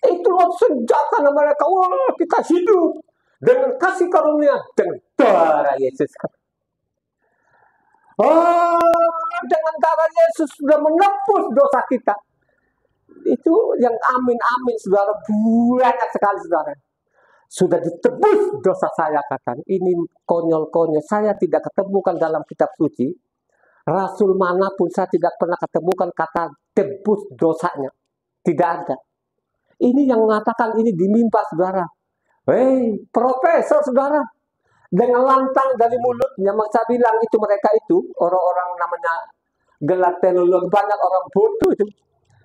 Itulah senjata mereka. Wah, kita hidup dengan kasih karunia dengan darah Yesus. Oh, dengan darah Yesus sudah menebus dosa kita. Itu yang amin, saudara. Banyak sekali, saudara. Sudah ditebus dosa saya, katakan. Ini konyol-konyol. Saya tidak ketemukan dalam kitab suci. Rasul manapun saya tidak pernah ketemukan kata tebus dosanya. Tidak ada. Ini yang mengatakan ini dimimpa, saudara. Hei, profesor, saudara. Dengan lantang dari mulutnya, saya bilang itu mereka itu, orang-orang namanya gelar teknologi, banyak orang bodoh itu.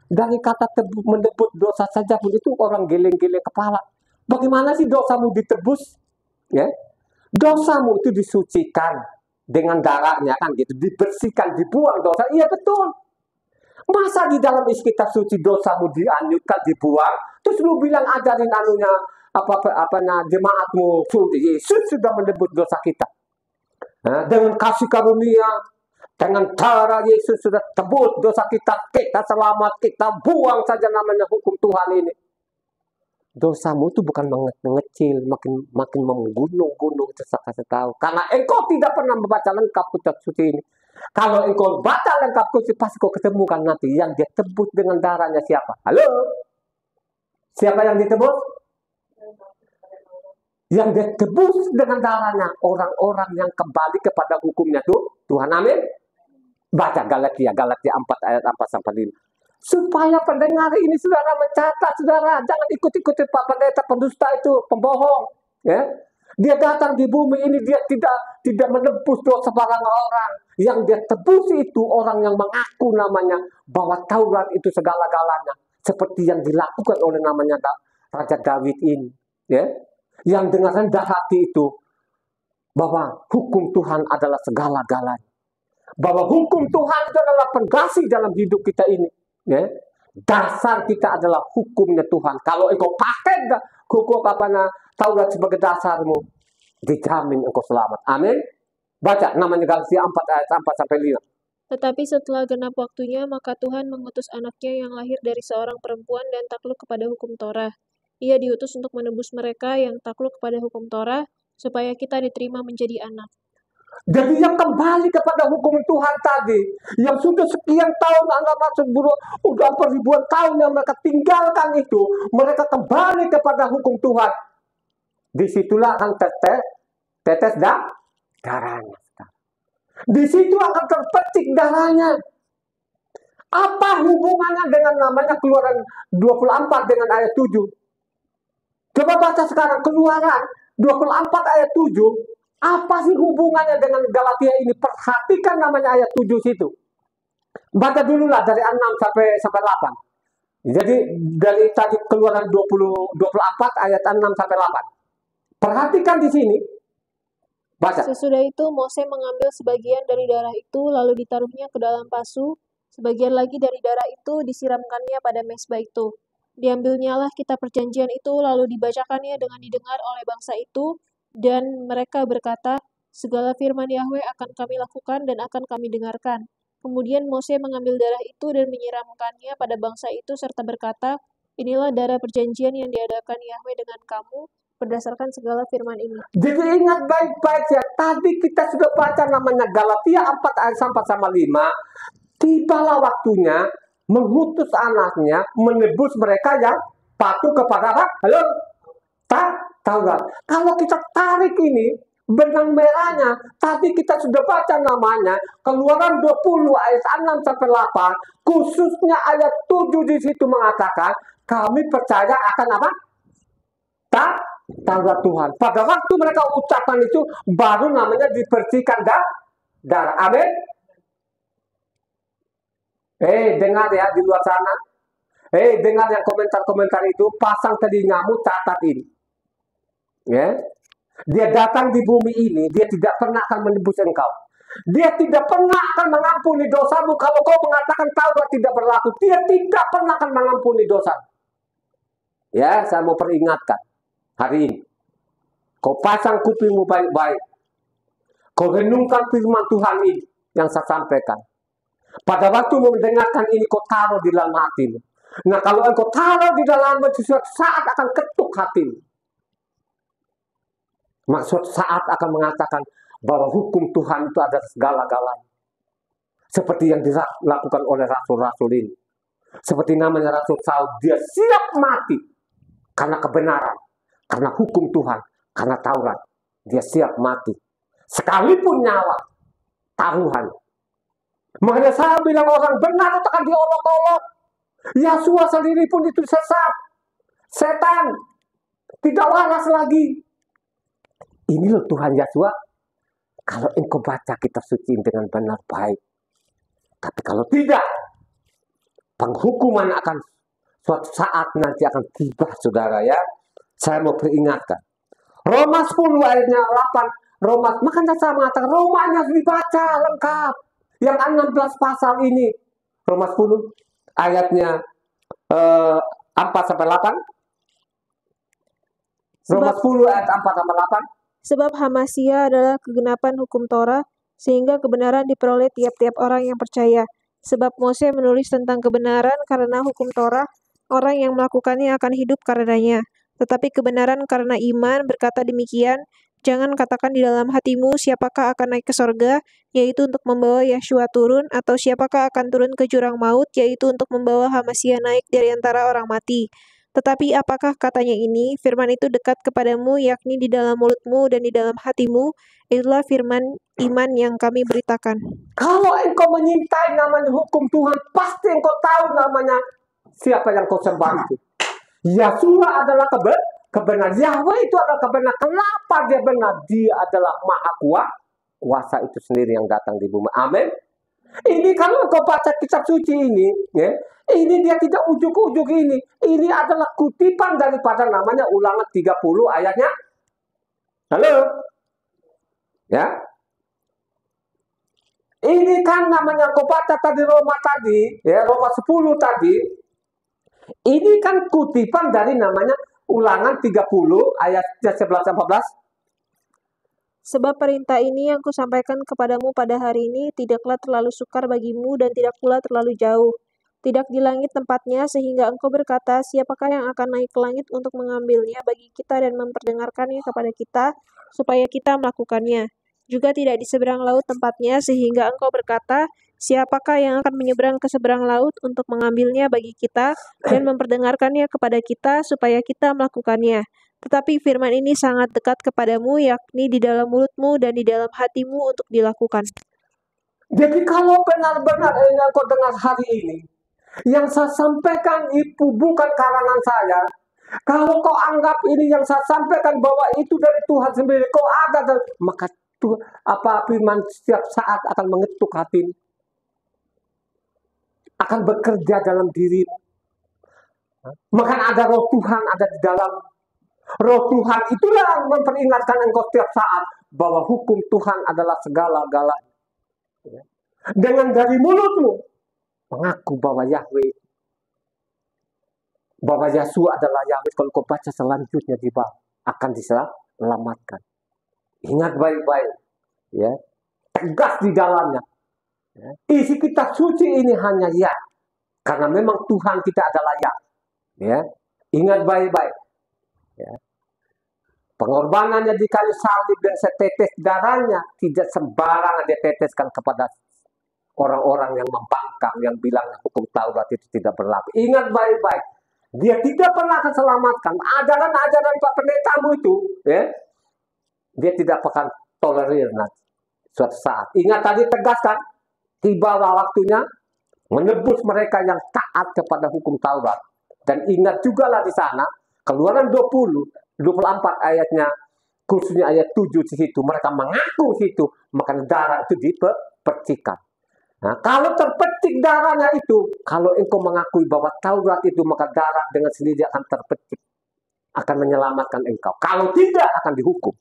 Dari kata menebus dosa saja pun itu orang geleng-geleng kepala. Bagaimana sih dosamu ditebus? Ya, dosamu itu disucikan dengan darahnya, kan gitu, dibersihkan, dibuang dosa. Iya betul. Masa di dalam isi kitab suci dosamu dianyutkan, dibuang, terus lu bilang ajarin anunya jemaatmu, Yesus sudah menebus dosa kita. Nah, dengan kasih karunia, dengan darah Yesus sudah tebus dosa kita, kita selamat, kita buang saja namanya hukum Tuhan ini. Dosamu itu bukan mengecil, makin menggunung-gunung, saya kasih tahu. Karena engkau tidak pernah membaca lengkap kitab suci ini. Kalau engkau baca lengkap kitab suci, pasti kau ketemukan nanti yang dia tebus dengan darahnya siapa? Halo? Siapa yang ditebus? Yang ditebus dengan darahnya orang-orang yang kembali kepada hukumnya tuh Tuhan. Amin. Baca Galatia 4 ayat 4-5. Supaya pendengar ini, saudara, mencatat, saudara, jangan ikut-ikuti Pak Pendeta pendusta itu, pembohong, ya. Dia datang di bumi ini, dia tidak menebus dosa barang orang. Yang dia tebus itu orang yang mengaku namanya bahwa Taurat itu segala-galanya, seperti yang dilakukan oleh namanya Raja David ini, ya. Yang dengan rendah hati itu bahwa hukum Tuhan adalah segala-galanya, bahwa hukum Tuhan itu adalah pondasi dalam hidup kita ini, ya. Dasar kita adalah hukumnya Tuhan. Kalau engkau pakai hukum Taurat sebagai dasarmu, dijamin engkau selamat. Amin. Baca namanya Galatia 4 ayat 4-5. Tetapi setelah genap waktunya, maka Tuhan mengutus anaknya yang lahir dari seorang perempuan dan takluk kepada hukum Torah. Ia diutus untuk menebus mereka yang takluk kepada hukum Torah, supaya kita diterima menjadi anak. Jadi yang kembali kepada hukum Tuhan tadi, yang sudah sekian tahun, udah ribuan tahun yang mereka tinggalkan itu, mereka kembali kepada hukum Tuhan. Disitulah akan tetes darahnya. Di situ akan terpercik darahnya. Apa hubungannya dengan namanya Keluaran 24 dengan ayat 7? Coba baca sekarang Keluaran 24 ayat 7. Apa sih hubungannya dengan Galatia ini? Perhatikan namanya ayat 7 situ. Baca dulu lah dari 6 sampai 8. Jadi dari tadi Keluaran 24 ayat 6 sampai 8. Perhatikan di sini. Baca. Sesudah itu Mose mengambil sebagian dari darah itu lalu ditaruhnya ke dalam pasu. Sebagian lagi dari darah itu disiramkannya pada mezbah itu. Diambilnyalah kitab perjanjian itu lalu dibacakannya dengan didengar oleh bangsa itu, dan mereka berkata, segala firman Yahweh akan kami lakukan dan akan kami dengarkan. Kemudian Mose mengambil darah itu dan menyiramkannya pada bangsa itu serta berkata, inilah darah perjanjian yang diadakan Yahweh dengan kamu berdasarkan segala firman ini. Jadi ingat baik-baik ya, tadi kita sudah baca namanya Galatia 4 ayat 4-5. Tibalah waktunya mengutus anaknya menebus mereka yang patuh kepada apa? Halo? Tahu nggak? Kalau kita tarik ini, benang merahnya, tadi kita sudah baca namanya, Keluaran 20 ayat 6 sampai 8, khususnya ayat 7 di situ mengatakan, kami percaya akan apa? Taurat Tuhan. Pada waktu mereka ucapan itu, baru namanya dibersihkan darah. Amin. Dengar ya di luar sana. Dengar yang komentar-komentar itu, pasang telingamu, catat ini. Ya. Dia datang di bumi ini, dia tidak pernah akan menebus engkau. Dia tidak pernah akan mengampuni dosamu. Kalau kau mengatakan Taurat tidak berlaku, dia tidak pernah akan mengampuni dosa. Ya, saya mau peringatkan hari ini. Kau pasang kupingmu baik-baik. Kau renungkan firman Tuhan ini yang saya sampaikan. Pada waktu mendengarkan ini, kau taruh di dalam hatimu. Nah, kalau engkau taruh di dalam hati, suatu saat akan ketuk hatimu. Maksud saat akan mengatakan bahwa hukum Tuhan itu adalah segala-galanya. Seperti yang dilakukan oleh rasul-rasul ini. Seperti namanya Rasul Saul, dia siap mati karena kebenaran, karena hukum Tuhan, karena Taurat. Dia siap mati. Sekalipun nyawa, taruhan. Makanya saya bilang orang benar itu akan diolok-olok. Yasua sendiri pun itu sesat. Setan. Tidak waras lagi. Ini loh Tuhan Yasua. Kalau engkau baca kitab suci dengan benar baik. Tapi kalau tidak, penghukuman akan suatu saat nanti akan tiba, saudara ya. Saya mau peringatkan. Roma 10 ayatnya 8. Makanya saya mengatakan Romanya harus dibaca lengkap. Yang 16 pasal ini. Roma 10 ayatnya 4 sampai 8. Roma 10 ayat 4 sampai 8. Sebab Hamasia adalah kegenapan hukum Torah, sehingga kebenaran diperoleh tiap-tiap orang yang percaya. Sebab Mose menulis tentang kebenaran karena hukum Torah, orang yang melakukannya akan hidup karenanya. Tetapi kebenaran karena iman berkata demikian, jangan katakan di dalam hatimu siapakah akan naik ke sorga, yaitu untuk membawa Yeshua turun, atau siapakah akan turun ke jurang maut, yaitu untuk membawa Hamasia naik dari antara orang mati. Tetapi apakah katanya ini? Firman itu dekat kepadamu, yakni di dalam mulutmu dan di dalam hatimu. Itulah firman iman yang kami beritakan. Kalau engkau menyintai namanya hukum Tuhan, pasti engkau tahu namanya siapa yang kau sembah itu. Yasua adalah kebenaran. Yahweh itu adalah kebenaran. Kenapa dia benar? Dia adalah Maha Kuasa itu sendiri yang datang di bumi. Amin. Ini kalau kau baca kitab suci ini, ya, ini dia tidak ujuk-ujuk ini. Ini adalah kutipan daripada namanya Ulangan 30 ayatnya. Halo? Ya. Ini kan namanya kau baca tadi Roma tadi, ya, Roma 10 tadi. Ini kan kutipan dari namanya Ulangan 30 ayat 11-14. Sebab perintah ini yang kusampaikan kepadamu pada hari ini tidaklah terlalu sukar bagimu dan tidak pula terlalu jauh. Tidak di langit tempatnya sehingga engkau berkata, siapakah yang akan naik ke langit untuk mengambilnya bagi kita dan memperdengarkannya kepada kita, supaya kita melakukannya. Juga tidak di seberang laut tempatnya sehingga engkau berkata, siapakah yang akan menyeberang ke seberang laut untuk mengambilnya bagi kita dan memperdengarkannya kepada kita, supaya kita melakukannya. Tetapi firman ini sangat dekat kepadamu, yakni di dalam mulutmu dan di dalam hatimu untuk dilakukan. Jadi kalau benar-benar yang kau dengar hari ini, yang saya sampaikan itu bukan karangan saya. Kalau kau anggap ini yang saya sampaikan bahwa itu dari Tuhan sendiri, kau ada, maka firman setiap saat akan mengetuk hatimu, akan bekerja dalam dirimu. Maka ada roh Tuhan ada di dalam. Roh Tuhan itulah yang memperingatkan engkau setiap saat bahwa hukum Tuhan adalah segala-galanya. Dengan dari mulutmu mengaku bahwa Yahweh, bahwa Yesua adalah Yahweh. Kalau kau baca selanjutnya di bawah akan diselamatkan. Ingat baik-baik, ya, tegas di dalamnya. Ya. Isi kitab suci ini hanya ya, karena memang Tuhan kita adalah ya. Ya, ingat baik-baik. Ya. Pengorbanannya di kayu salib dan setetes darahnya tidak sembarangan dia teteskan kepada orang-orang yang membangkang, yang bilang hukum Taurat itu tidak berlaku. Ingat baik-baik. Dia tidak pernah akan selamatkan. Ajaran-ajaran Pak Pendetamu itu, ya, dia tidak akan tolerir nanti suatu saat. Ingat tadi tegaskan, tibalah waktunya menebus mereka yang taat kepada hukum Taurat. Dan ingat juga lah di sana, Keluaran 24 ayatnya, khususnya ayat 7 di situ, mereka mengaku situ, maka darah itu dipercikan. Nah, kalau terpetik darahnya itu, kalau engkau mengakui bahwa Taurat itu, maka darah dengan sendiri akan terpetik, akan menyelamatkan engkau. Kalau tidak, akan dihukum.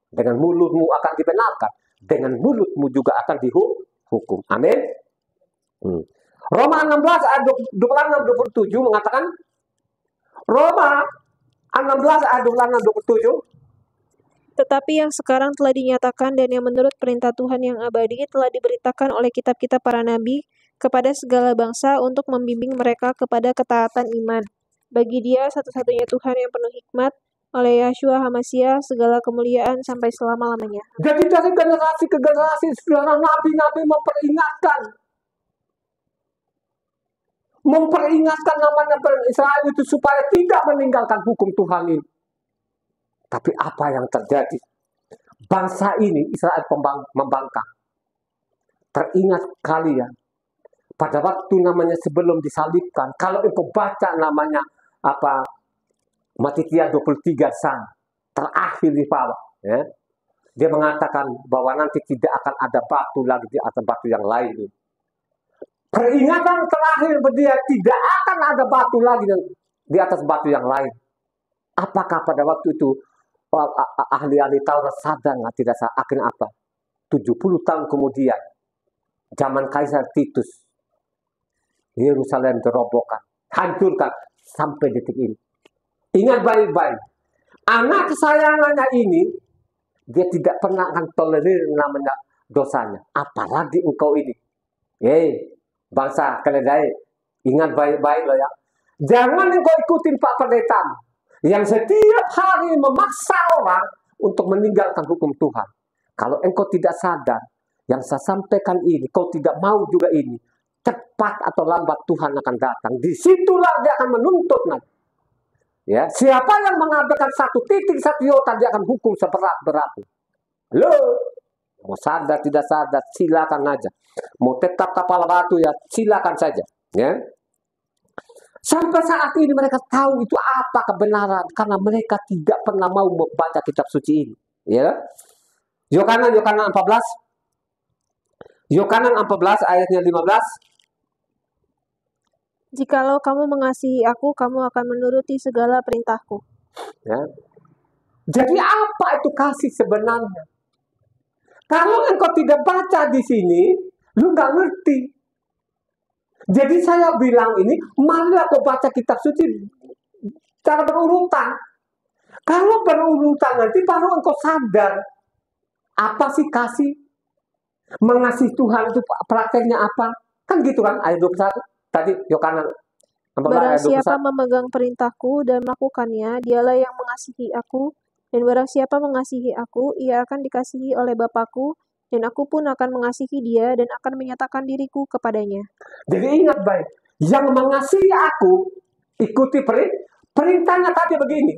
Dengan mulutmu akan dibenarkan, dengan mulutmu juga akan dihukum. Amin. Roma 16 ayat 26-27 mengatakan, Roma 16 ayat 26-27, Tetapi yang sekarang telah dinyatakan dan yang menurut perintah Tuhan yang abadi telah diberitakan oleh kitab-kitab para nabi kepada segala bangsa untuk membimbing mereka kepada ketaatan iman. Bagi Dia satu-satunya Tuhan yang penuh hikmat, oleh Yahshua HaMasyiah segala kemuliaan sampai selama-lamanya. jadi dari generasi ke generasi, saudara, nabi-nabi memperingatkan namanya Israel itu supaya tidak meninggalkan hukum Tuhan ini. Tapi apa yang terjadi? Bangsa ini, Israel membangkang. Teringat kalian, pada waktu namanya sebelum disalibkan, kalau engkau baca namanya apa, Matitia 23 sana, terakhir di bawah, ya, dia mengatakan bahwa nanti tidak akan ada batu lagi di atas batu yang lain. Peringatan terakhir dia tidak akan ada batu lagi di atas batu yang lain. Apakah pada waktu itu ahli-ahli Taurat sadar nggak? Tidak sadar. Akhirnya apa? 70 tahun kemudian, zaman Kaisar Titus, Yerusalem dirobohkan, hancurkan sampai detik ini. Ingat baik-baik, anak kesayangannya ini, dia tidak pernah akan tolerir namanya dosanya. Apalagi engkau ini. Bangsa keledai, ingat baik-baik loh ya. Jangan engkau ikutin Pak Pendetamu yang setiap hari memaksa orang untuk meninggalkan hukum Tuhan. Kalau engkau tidak sadar, yang saya sampaikan ini, kau tidak mau juga ini, cepat atau lambat Tuhan akan datang. Disitulah dia akan menuntut nanti. Ya, siapa yang mengabaikan satu titik, satu iota, dia akan hukum seberat-beratnya. Halo, mau sadar tidak sadar, silakan aja. Mau tetap kepala batu ya, silakan saja. Ya. Sampai saat ini mereka tahu itu apa kebenaran, karena mereka tidak pernah mau membaca kitab suci ini. Ya. Yohanan 14. Yohanan 14 ayatnya 15. Jikalau kamu mengasihi aku, kamu akan menuruti segala perintahku. Ya. Jadi apa itu kasih sebenarnya? Kalau engkau tidak baca di sini, lu nggak ngerti. Jadi saya bilang ini, mari aku baca kitab suci cara berurutan. Kalau berurutan nanti baru engkau sadar apa sih kasih, mengasihi Tuhan itu prakteknya apa? Kan gitu kan ayat 21 tadi Yohanan. Barang siapa memegang perintahku dan melakukannya, dialah yang mengasihi aku. Dan barang siapa mengasihi aku, ia akan dikasihi oleh Bapakku, dan aku pun akan mengasihi dia dan akan menyatakan diriku kepadanya. Jadi ingat baik, yang mengasihi aku, ikuti perintahnya tadi begini.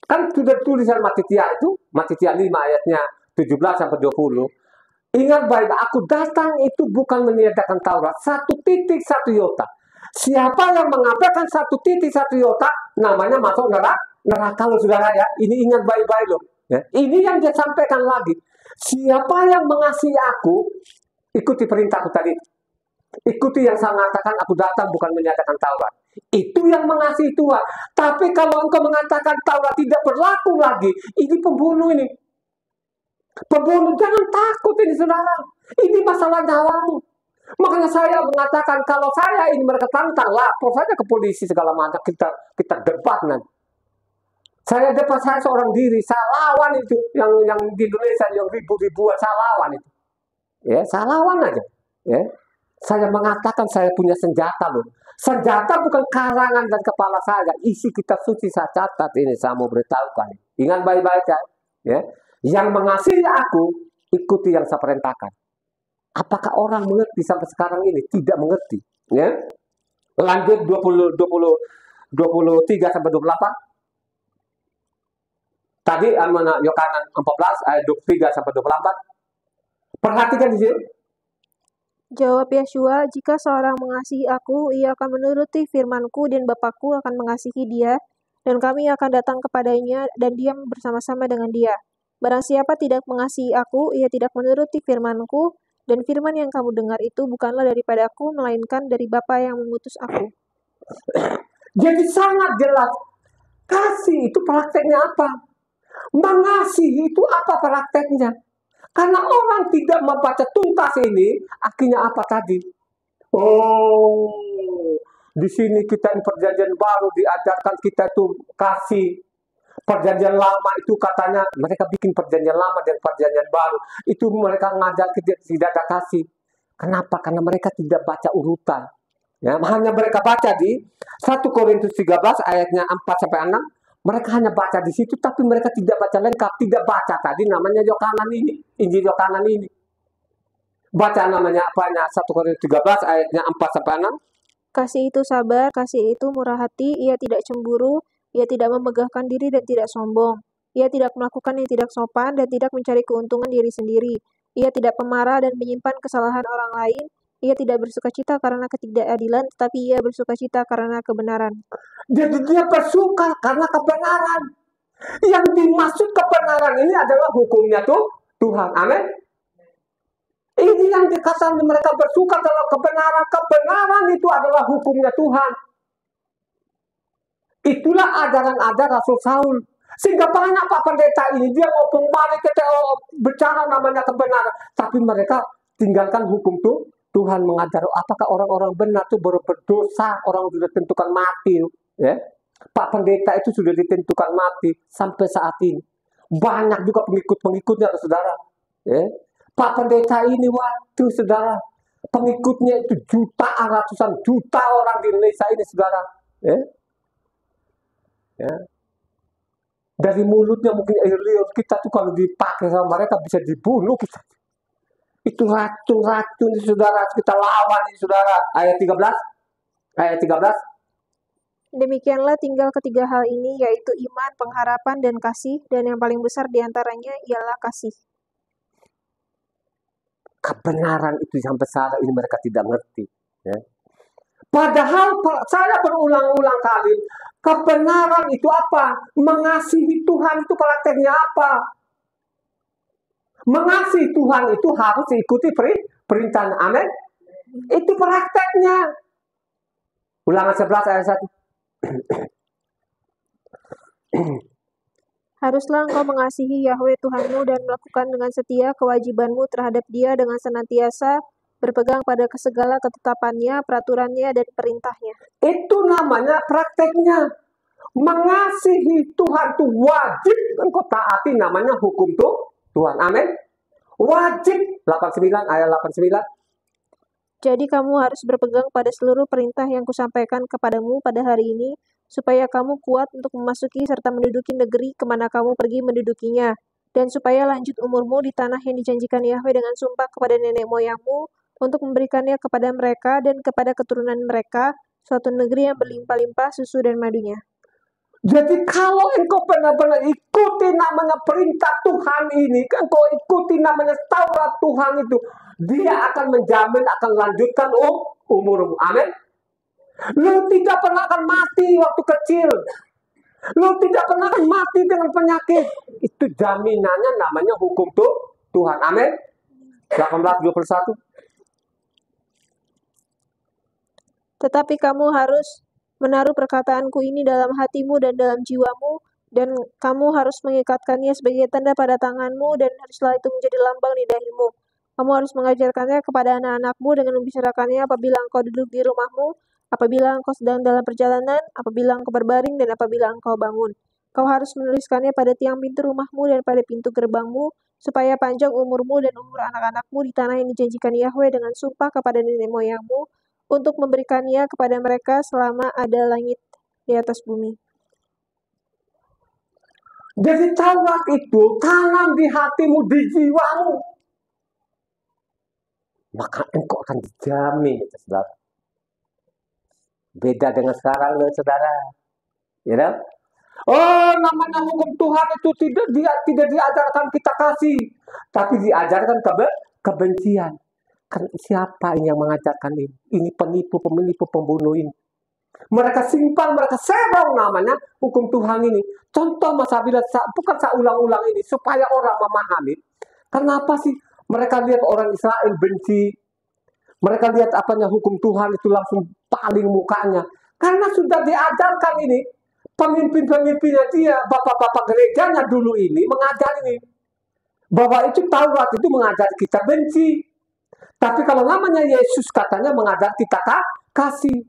Kan sudah tulisan Matitia itu, Matitia 5 ayatnya 17-20. Ingat baik, aku datang itu bukan meniadakan Taurat, satu titik satu iota. Siapa yang mengabaikan satu titik satu iota, namanya masuk neraka loh saudara ya. Ini ingat baik-baik loh. Ya. Ini yang dia sampaikan lagi. Siapa yang mengasihi aku, ikuti perintahku tadi. Ikuti yang saya mengatakan, aku datang bukan menyatakan Taurat. Itu yang mengasihi Tuhan. Tapi kalau engkau mengatakan Taurat tidak berlaku lagi, ini pembunuh ini. Pembunuh, jangan takut ini saudara. Ini masalah nyawamu. Makanya saya mengatakan kalau saya ini mereka tantang, lapor saja ke polisi segala macam, kita debat nanti. Saya debat, saya seorang diri, saya lawan itu yang di Indonesia yang ribu-ribuan, saya lawan itu. Ya, saya lawan aja. Ya. Saya mengatakan saya punya senjata loh. Senjata bukan karangan dan kepala saya, isi kitab suci saya catat ini, saya mau beritahukan. Ingat baik-baik ya. Ya. Yang mengasihi aku, ikuti yang saya perintahkan. Apakah orang mengerti sampai sekarang ini? Tidak mengerti. Ya. Lanjut 20 23 sampai 28. Tadi Yohanan 14 ayat 23 sampai 24. Perhatikan di sini. Jawab Yeshua, jika seorang mengasihi aku, ia akan menuruti firman-Ku dan Bapa-Ku akan mengasihi dia, dan kami akan datang kepadanya dan diam bersama-sama dengan dia. Barang siapa tidak mengasihi aku, ia tidak menuruti firman-Ku, dan firman yang kamu dengar itu bukanlah daripada aku, melainkan dari Bapa yang mengutus aku. Jadi sangat jelas, kasih itu prakteknya apa? Mengasihi itu apa prakteknya? Karena orang tidak membaca tuntas ini, akhirnya apa tadi? Oh, di sini kita di perjanjian baru diajarkan kita itu kasih. Perjanjian lama itu katanya mereka bikin perjanjian lama dan perjanjian baru. Itu mereka ngajar tidak ada kasih. Kenapa? Karena mereka tidak baca urutan. Ya, hanya mereka baca di 1 Korintus 13 ayatnya 4 sampai 6. Mereka hanya baca di situ, tapi mereka tidak baca lengkap, tidak baca tadi namanya Yohanan ini, Injil Yohanan ini. Baca namanya apanya? 1 Korintus 13 ayatnya 4 sampai 6. Kasih itu sabar, kasih itu murah hati, ia tidak cemburu, ia tidak memegahkan diri dan tidak sombong. Ia tidak melakukan yang tidak sopan dan tidak mencari keuntungan diri sendiri. Ia tidak pemarah dan menyimpan kesalahan orang lain. Ia tidak bersukacita karena ketidakadilan, tetapi ia bersukacita karena kebenaran. Jadi dia bersuka karena kebenaran. Yang dimaksud kebenaran ini adalah hukumnya tuh Tuhan. Amin. Ini yang dikatakan mereka bersuka dalam kebenaran. Kebenaran itu adalah hukumnya Tuhan. Itulah ajaran-ajaran Rasul Saul. Sehingga banyak Pak Pendeta ini dia ngomong balik kita bicara namanya kebenaran. Tapi mereka tinggalkan hukum tuh. Tuhan mengajar apakah orang-orang benar itu baru berdosa, orang sudah ditentukan mati. Ya. Pak Pendeta itu sudah ditentukan mati sampai saat ini. Banyak juga pengikut-pengikutnya, saudara. Ya. Pak Pendeta ini waktu, saudara, pengikutnya itu jutaan, ratusan juta orang di Indonesia ini, saudara. Ya. Ya. Dari mulutnya mungkin air liur kita tuh kalau dipakai sama mereka bisa dibunuh kita. Itu racun-racun saudara, kita lawan ini saudara. Ayat 13. Ayat 13. Demikianlah tinggal ketiga hal ini, yaitu iman, pengharapan, dan kasih, dan yang paling besar diantaranya ialah kasih. Kebenaran itu sampai saat ini mereka tidak ngerti. Ya. Padahal saya berulang-ulang kali, kebenaran itu apa? Mengasihi Tuhan itu prakteknya apa? Mengasihi Tuhan itu harus diikuti perintahnya. Amin. Itu prakteknya. Ulangan 11 ayat 1. Haruslah engkau mengasihi Yahweh Tuhanmu dan melakukan dengan setia kewajibanmu terhadap Dia dengan senantiasa berpegang pada segala ketetapannya, peraturannya, dan perintahnya. Itu namanya prakteknya. Mengasihi Tuhan itu wajib engkau taati, namanya hukum Tuhan. Amin. Wajib. 89 ayat 89. Jadi kamu harus berpegang pada seluruh perintah yang kusampaikan kepadamu pada hari ini, supaya kamu kuat untuk memasuki serta menduduki negeri kemana kamu pergi mendudukinya, dan supaya lanjut umurmu di tanah yang dijanjikan Yahweh dengan sumpah kepada nenek moyangmu, untuk memberikannya kepada mereka dan kepada keturunan mereka, suatu negeri yang berlimpah-limpah susu dan madunya. Jadi kalau engkau benar-benar ikuti namanya perintah Tuhan ini, engkau ikuti namanya Taurat Tuhan itu, dia akan menjamin, akan lanjutkan umurmu. Amin. Lu tidak pernah akan mati waktu kecil. Lu tidak pernah akan mati dengan penyakit. Itu jaminannya namanya hukum Tuhan. Amin. 18:21. Tetapi kamu harus menaruh perkataanku ini dalam hatimu dan dalam jiwamu, dan kamu harus mengikatkannya sebagai tanda pada tanganmu, dan haruslah itu menjadi lambang di dahimu. Kamu harus mengajarkannya kepada anak-anakmu dengan membicarakannya apabila engkau duduk di rumahmu, apabila engkau sedang dalam perjalanan, apabila engkau berbaring, dan apabila engkau bangun. Kau harus menuliskannya pada tiang pintu rumahmu dan pada pintu gerbangmu, supaya panjang umurmu dan umur anak-anakmu di tanah yang dijanjikan Yahweh dengan sumpah kepada nenek moyangmu, untuk memberikannya kepada mereka selama ada langit di atas bumi. Jadi Taurat itu tanam di hatimu, di jiwamu, maka engkau akan dijamin, saudara. Beda dengan sekarang, saudara. Ya kan? Oh, namanya hukum Tuhan itu tidak diajarkan kita kasih, tapi diajarkan kebencian. Siapa ini yang mengajarkan ini? Ini penipu, pembunuh ini. Mereka simpan, mereka serong namanya hukum Tuhan ini. Contoh Mas Abila, bukan saya ulang-ulang ini supaya orang memahami. Kenapa sih mereka lihat orang Israel benci? Mereka lihat apanya hukum Tuhan itu langsung paling mukanya. Karena sudah diajarkan ini. Pemimpin-pemimpinnya dia, bapak-bapak gerejanya dulu ini mengajar ini. Bahwa itu Taurat itu mengajar kita benci. Tapi kalau namanya Yesus katanya mengajar kita kasih.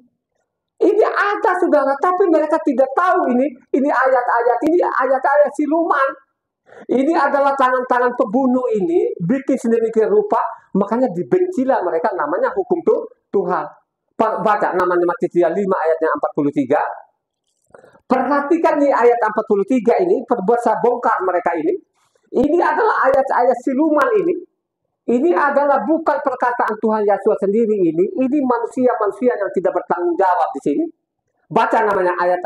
Ini ada saudara, tapi mereka tidak tahu ini ayat-ayat siluman. Ini adalah tangan-tangan pembunuh ini, bikin sedemikian rupa, makanya dibencilah mereka namanya hukum Tuhan. Baca namanya Matius 5 ayatnya 43. Perhatikan nih ayat 43 ini, perbuat saya bongkar mereka ini. Ini adalah ayat-ayat siluman ini. Ini adalah bukan perkataan Tuhan Yesus sendiri ini. Ini manusia-manusia yang tidak bertanggung jawab di sini. Baca namanya ayat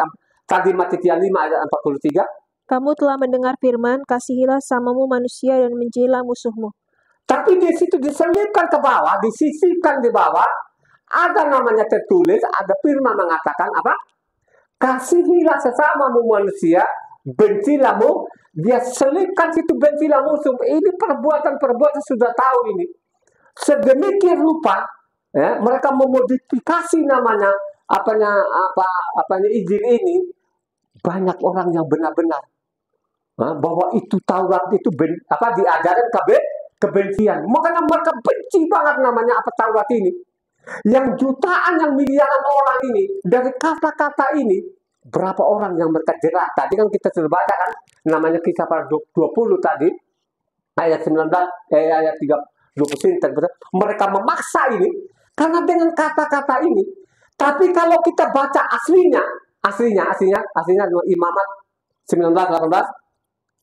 tadi Matius 5 ayat 43. Kamu telah mendengar firman, kasihilah samamu manusia dan bencilah musuhmu. Tapi di situ diselipkan ke bawah, disisipkan di bawah, ada namanya tertulis, ada firman mengatakan apa? Kasihilah sesamamu manusia, bencilahmu. Dia selipkan situ bencilah musuh. Ini perbuatan sudah tahu ini. Sedemikian rupa, ya, mereka memodifikasi namanya apanya Injil ini. Banyak orang yang benar-benar bahwa itu Taurat itu diajarkan kebencian. Makanya mereka benci banget namanya Taurat ini. Yang jutaan, yang miliaran orang ini, dari kata-kata ini, berapa orang yang mereka jerat? Tadi kan kita sudah baca kan, namanya Kisah para 20 tadi, ayat 19, ayat 30 tadi, mereka memaksa ini, karena dengan kata-kata ini. Tapi kalau kita baca aslinya Imamat 19:18,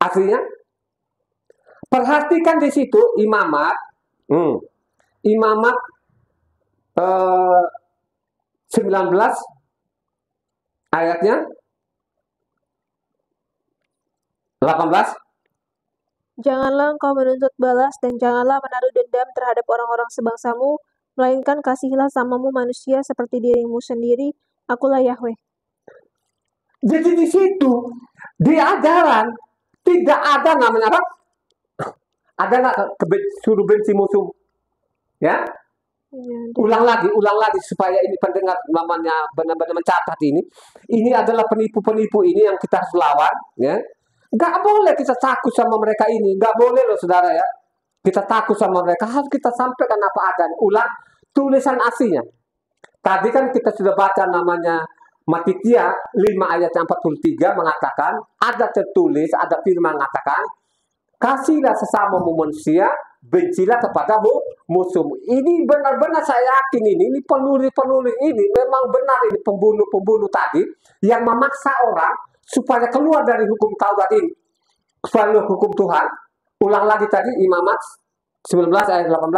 aslinya, perhatikan di situ Imamat 19 ayatnya 18. Janganlah engkau menuntut balas dan janganlah menaruh dendam terhadap orang-orang sebangsamu, melainkan kasihilah samamu manusia seperti dirimu sendiri. Akulah Yahweh. Jadi di situ di ajaran tidak ada namanya apa? Ada nggak suruh benci musuh? Ya? Ulang lagi supaya ini pendengar namanya benar-benar mencatat ini. Ini adalah penipu-penipu ini yang kita harus lawan, ya. Nggak boleh kita takut sama mereka ini, nggak boleh loh saudara ya. Kita takut sama mereka, harus kita sampaikan apa adanya. Ulang tulisan aslinya. Tadi kan kita sudah baca namanya Matius 5 ayat 43 mengatakan, ada tertulis, ada firman mengatakan, kasihlah sesamamu manusia, bencilah kepadamu musuhmu. Ini benar-benar saya yakin ini penulis ini memang benar, ini pembunuh tadi yang memaksa orang supaya keluar dari hukum Taurat ini, keluar hukum Tuhan. Ulang lagi tadi Imamat 19 ayat 18.